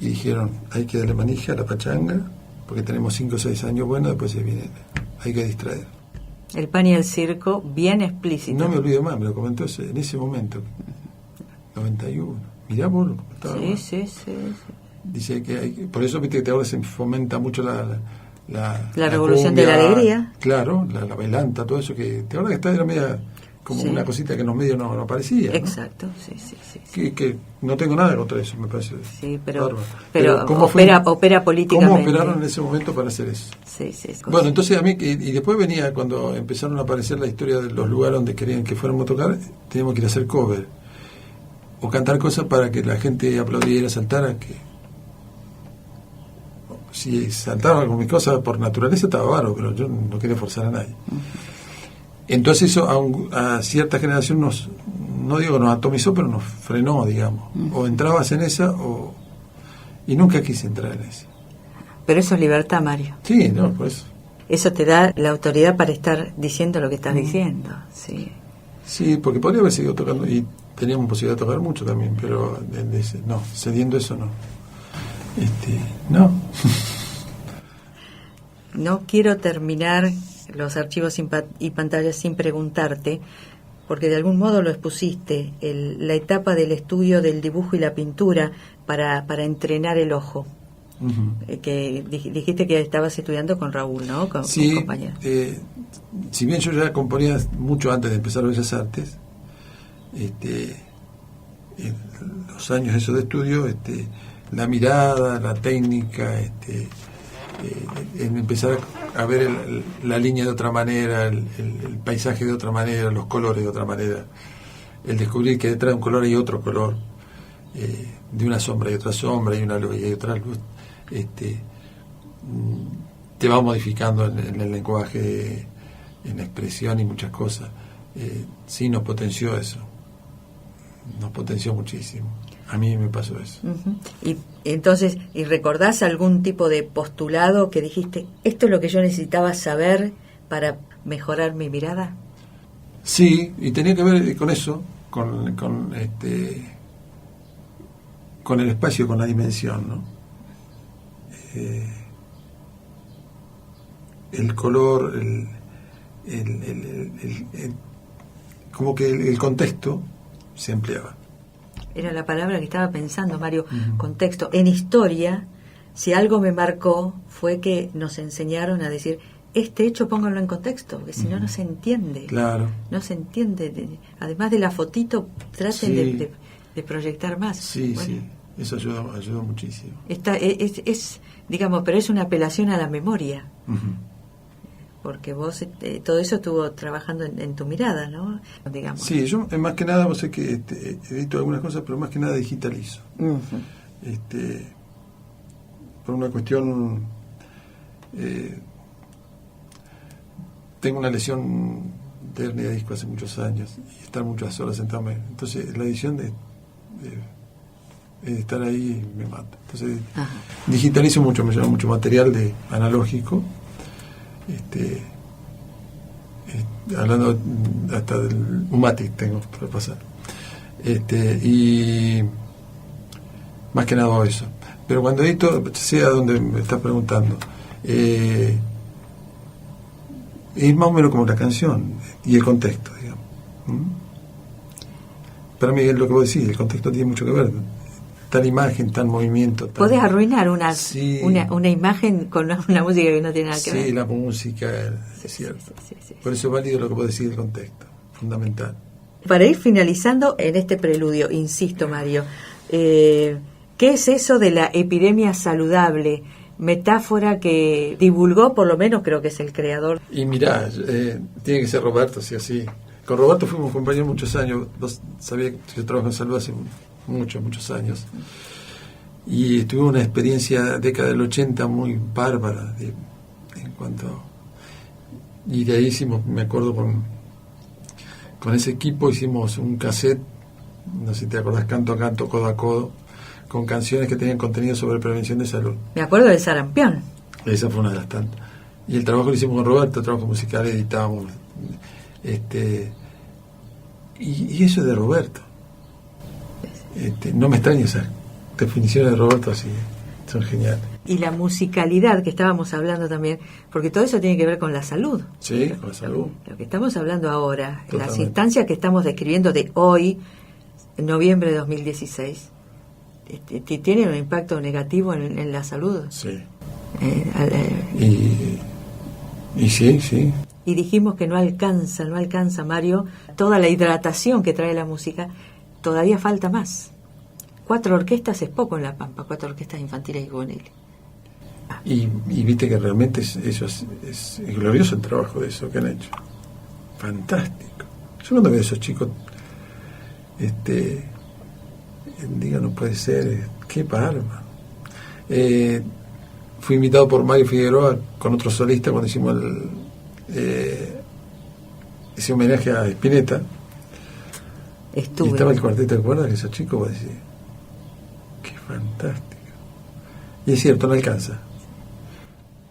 y dijeron, hay que darle manija a la pachanga, porque tenemos 5 o 6 años buenos, después se viene, hay que distraer. El pan y el circo, bien explícito. No me olvido más, me lo comentó en ese momento, 91. Mirá vos lo comentaba. Sí. Dice que por eso viste que ahora se fomenta mucho la revolución cumbia, de la alegría. Claro, la bailanta, todo eso que ahora que está era media como una cosita que en los medios no aparecía. Exacto, ¿no? Sí. Que no tengo nada contra eso, me parece. Sí, pero opera políticamente. ¿Cómo operaron en ese momento para hacer eso? Sí. Bueno, entonces a mí, y después venía cuando empezaron a aparecer la historia de los lugares donde querían que fuéramos a tocar, teníamos que ir a hacer cover o cantar cosas para que la gente aplaudiera, saltara, que si saltaban con mis cosas por naturaleza estaba bárbaro, pero yo no quería forzar a nadie. Entonces eso a cierta generación no digo que nos atomizó, pero nos frenó, digamos. O entrabas en esa y nunca quise entrar en esa. Pero eso es libertad, Mario. Sí, no, por eso. Eso te da la autoridad para estar diciendo lo que estás diciendo, sí. Sí, porque podría haber seguido tocando y teníamos posibilidad de tocar mucho también, pero no, cediendo eso no. No. No quiero terminar los archivos y pantallas sin preguntarte, porque de algún modo lo expusiste, la etapa del estudio del dibujo y la pintura para entrenar el ojo. Uh-huh. Que dijiste que estabas estudiando con Raúl, ¿no? Con compañero. Si bien yo ya componía mucho antes de empezar Bellas Artes, en los años esos de estudio, la mirada, la técnica, en empezar a ver la línea de otra manera, el paisaje de otra manera, los colores de otra manera, el descubrir que detrás de un color hay otro color, de una sombra y otra sombra, y una luz y otra luz, te va modificando en el lenguaje, en la expresión y muchas cosas. Sí, nos potenció eso, nos potenció muchísimo. A mí me pasó eso. Uh-huh. Y entonces, ¿y recordás algún tipo de postulado que dijiste, esto es lo que yo necesitaba saber para mejorar mi mirada? Sí, y tenía que ver con eso, con el espacio, con la dimensión, ¿no? El color, como que el contexto se empleaba. Era la palabra que estaba pensando, Mario, contexto. En historia, si algo me marcó fue que nos enseñaron a decir, este hecho pónganlo en contexto, porque si no, no se entiende. Claro. No se entiende. Además de la fotito, traten de proyectar más. Sí, bueno, sí, eso ayudó muchísimo. Digamos, pero es una apelación a la memoria. Porque vos todo eso estuvo trabajando en tu mirada, ¿no? Digamos. Sí, yo más que nada, vos sé que edito algunas cosas, pero más que nada digitalizo. Por una cuestión, tengo una lesión de hernia de disco hace muchos años y estar muchas horas sentado, entonces la edición de estar ahí me mata. Entonces digitalizo mucho, me lleva mucho material analógico. Hablando hasta del Umatic tengo para pasar, y más que nada eso. Pero cuando edito, sea donde me estás preguntando, es más o menos como la canción y el contexto, digamos. Para mí es lo que vos decís, el contexto tiene mucho que ver. Tal imagen, tal movimiento. Podés arruinar una imagen con una música que no tiene nada que ver. Sí, la música, es cierto. Por eso es válido lo que vos decís del contexto, fundamental. Para ir finalizando en este preludio, insisto, Mario, ¿qué es eso de la epidemia saludable? Metáfora que divulgó, por lo menos creo que es el creador. Y mirá, tiene que ser Roberto, sí o sí. Con Roberto fuimos compañeros muchos años. Vos sabías que yo trabajo en salud hace muchos años, y tuve una experiencia década del 80 muy bárbara en cuanto, y de ahí hicimos, me acuerdo, con ese equipo hicimos un cassette, no sé si te acordás, canto a canto, codo a codo, con canciones que tenían contenido sobre prevención de salud. Me acuerdo del sarampión. Esa fue una de las tantas, y el trabajo lo hicimos con Roberto, trabajo musical, editábamos, y eso es de Roberto. No me extraña esas definiciones de Roberto, así son geniales. Y la musicalidad que estábamos hablando también, porque todo eso tiene que ver con la salud. Sí, con la salud. Lo que estamos hablando ahora, Totalmente. las instancias que estamos describiendo de hoy, en noviembre de 2016, tienen un impacto negativo en la salud. Sí. Y sí. Y dijimos que no alcanza, Mario, toda la hidratación que trae la música. Todavía falta más. 4 orquestas es poco en La Pampa, 4 orquestas infantiles y juveniles. Y viste que realmente es glorioso el trabajo de eso que han hecho. Fantástico. Yo cuando veo a esos chicos, digo, no puede ser, qué bárbaro. Fui invitado por Mario Figueroa con otro solista cuando hicimos ese homenaje a Spinetta. Y estaba el cuarteto, ¿te acuerdas? Que esos chicos, vos decís, qué fantástico. Y es cierto, no alcanza.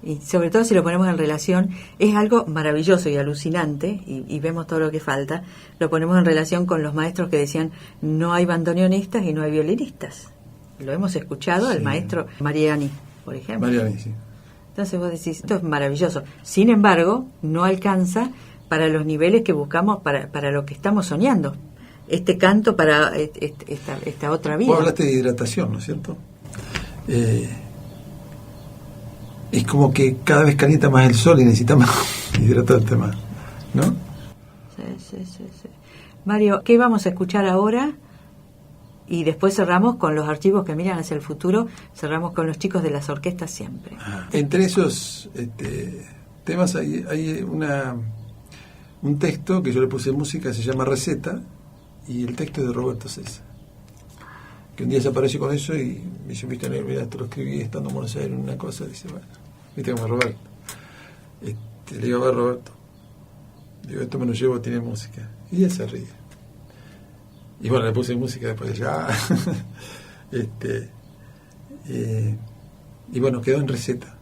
Y sobre todo si lo ponemos en relación, es algo maravilloso y alucinante, y vemos todo lo que falta, lo ponemos en relación con los maestros que decían, no hay bandoneonistas y no hay violinistas. Lo hemos escuchado al maestro Mariani, por ejemplo. Mariani, sí. Entonces vos decís, esto es maravilloso. Sin embargo, no alcanza para los niveles que buscamos, para lo que estamos soñando. Este canto para esta otra vida. Vos hablaste de hidratación, ¿no es cierto? Es como que cada vez calienta más el sol y necesitamos hidratarte más, ¿no? Sí. Mario, ¿qué vamos a escuchar ahora? Y después cerramos con los archivos que miran hacia el futuro, cerramos con los chicos de las orquestas siempre. Entre esos temas hay un texto que yo le puse música, se llama Receta, y el texto es de Roberto César, que un día se apareció con eso y me dice, viste, mira, esto lo escribí estando en Buenos Aires en una cosa, dice, bueno, viste como Roberto. Le digo, a ver, Roberto, digo, esto me lo llevo, tiene música, y él se ríe. Y bueno, le puse música después ya. Y bueno, quedó en Receta.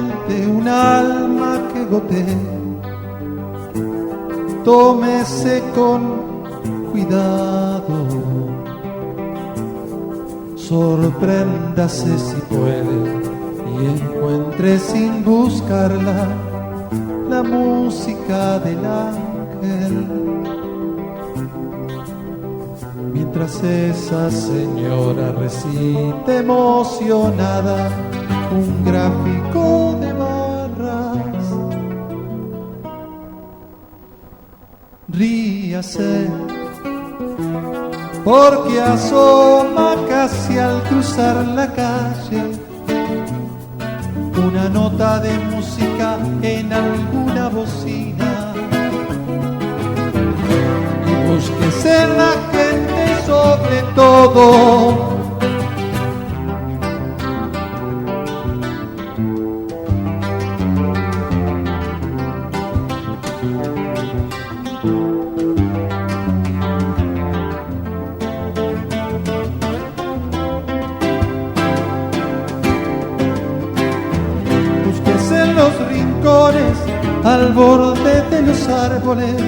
solamente un alma que gotea. Tómese con cuidado, sorpréndase si puede y encuentre sin buscarla la música del ángel. Mientras esa señora recite emocionada un gráfico de barras, ríase porque asoma casi al cruzar la calle una nota de música en alguna bocina, y búsquese en la gente sobre todo al borde de los árboles,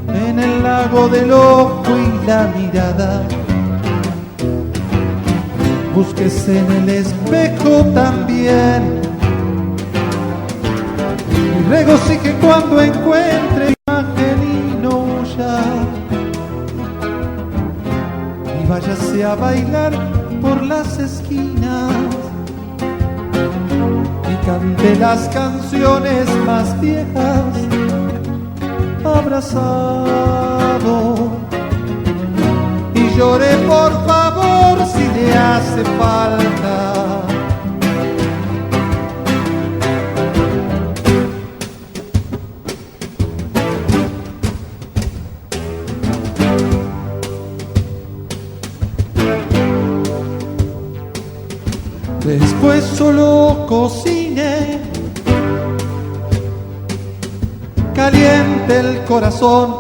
en el lago del ojo y la mirada. Búsquese en el espejo también y regocije cuando encuentre imagen y no huya. Y váyase a bailar por las esquinas y cante las canciones más viejas abrazado, y llore por favor si le hace falta. Después solo cocine, caliente el corazón,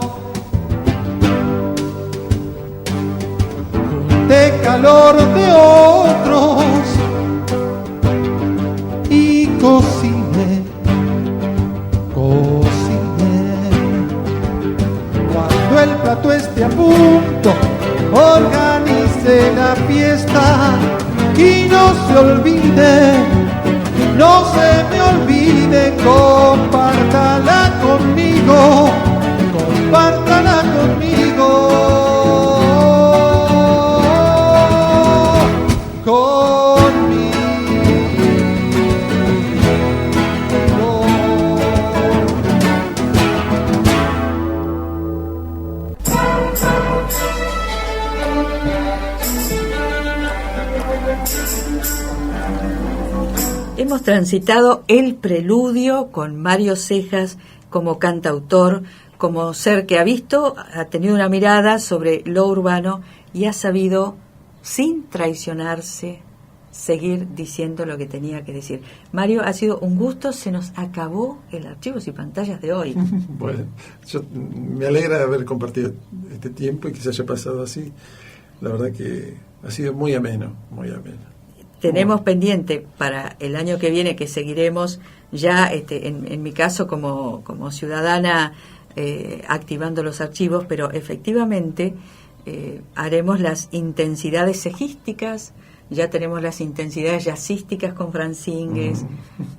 de calor de otros, y cocine, cuando el plato esté a punto, organice la fiesta. Y no se olvide, no se me olvide, compártala conmigo, compártala conmigo, Hemos transitado el preludio con Mario Cejas como cantautor, como ser que ha visto, ha tenido una mirada sobre lo urbano y ha sabido, sin traicionarse, seguir diciendo lo que tenía que decir. Mario, ha sido un gusto, se nos acabó el Archivos y Pantallas de hoy. Bueno, me alegra haber compartido este tiempo y que se haya pasado así. La verdad que ha sido muy ameno, muy ameno. Tenemos pendiente para el año que viene, que seguiremos ya, en mi caso como ciudadana, activando los archivos, pero efectivamente haremos las intensidades cejísticas, ya tenemos las intensidades jazzísticas con Francingues,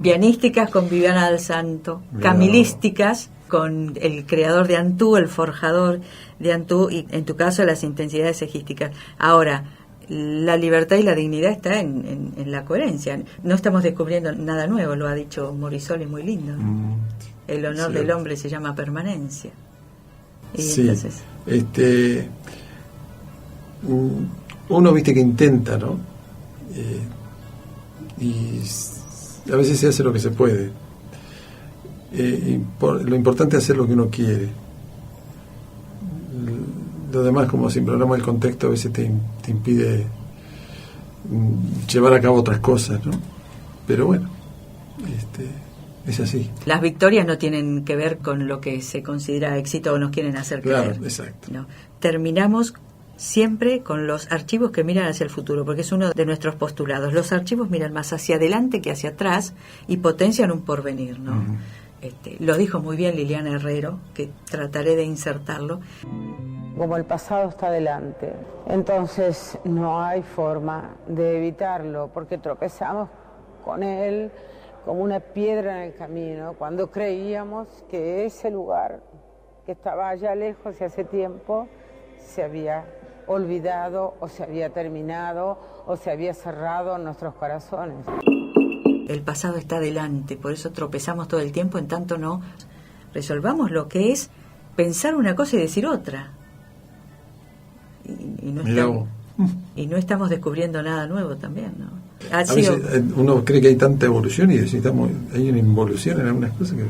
pianísticas con Viviana del Santo, camilísticas con el creador de Antú, el forjador de Antú, y en tu caso las intensidades cejísticas. Ahora, la libertad y la dignidad está en la coherencia. No estamos descubriendo nada nuevo, lo ha dicho Morisoli muy lindo. El honor del hombre se llama permanencia. Y sí, entonces, uno viste que intenta, ¿no? Y a veces se hace lo que se puede. Lo importante es hacer lo que uno quiere. Lo demás, como siempre hablamos del contexto, a veces te impide llevar a cabo otras cosas, ¿no? Pero bueno, es así. Las victorias no tienen que ver con lo que se considera éxito o nos quieren hacer creer. Claro, exacto. No. Terminamos siempre con los archivos que miran hacia el futuro, porque es uno de nuestros postulados. Los archivos miran más hacia adelante que hacia atrás y potencian un porvenir, ¿no? Lo dijo muy bien Liliana Herrero, que trataré de insertarlo. Como el pasado está adelante, entonces no hay forma de evitarlo, porque tropezamos con él como una piedra en el camino, cuando creíamos que ese lugar que estaba allá lejos y hace tiempo se había olvidado o se había terminado o se había cerrado en nuestros corazones. El pasado está adelante, por eso tropezamos todo el tiempo, en tanto no resolvamos lo que es pensar una cosa y decir otra. Y no estamos descubriendo nada nuevo también, ¿no? A veces uno cree que hay tanta evolución y hay una involución en algunas cosas que...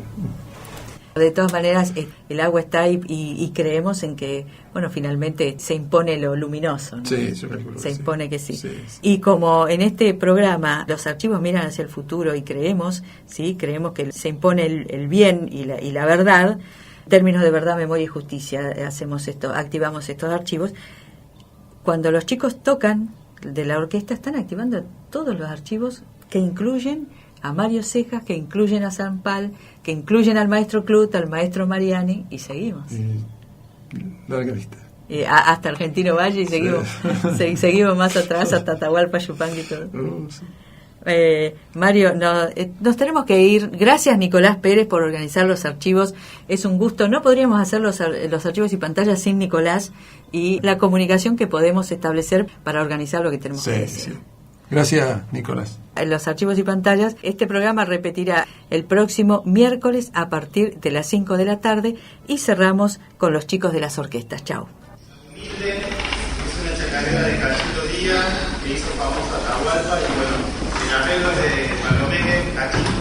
De todas maneras, el agua está ahí y creemos en que, bueno, finalmente se impone lo luminoso, ¿no? Sí, yo calculo se que impone sí. que sí. Sí. Y como en este programa los archivos miran hacia el futuro y creemos que se impone el bien y la verdad, en términos de verdad, memoria y justicia, activamos estos archivos. Cuando los chicos tocan de la orquesta, están activando todos los archivos que incluyen a Mario Cejas, que incluyen a San Pal, que incluyen al maestro Clut, al maestro Mariani, y seguimos. Larga lista. Hasta Argentino Valle y seguimos más atrás hasta Atahualpa Yupanqui y todo. Mario, nos tenemos que ir. Gracias, Nicolás Pérez, por organizar los archivos. Es un gusto. No podríamos hacer los archivos y pantallas sin Nicolás y la comunicación que podemos establecer para organizar lo que tenemos que decir. Sí. Gracias, Nicolás. Los archivos y pantallas. Este programa repetirá el próximo miércoles a partir de las 5 de la tarde y cerramos con los chicos de las orquestas. Chao. Es una chacarera de Cachito Díaz que hizo famoso Atahualpa y bueno, el arreglo de Palomé, Cachito.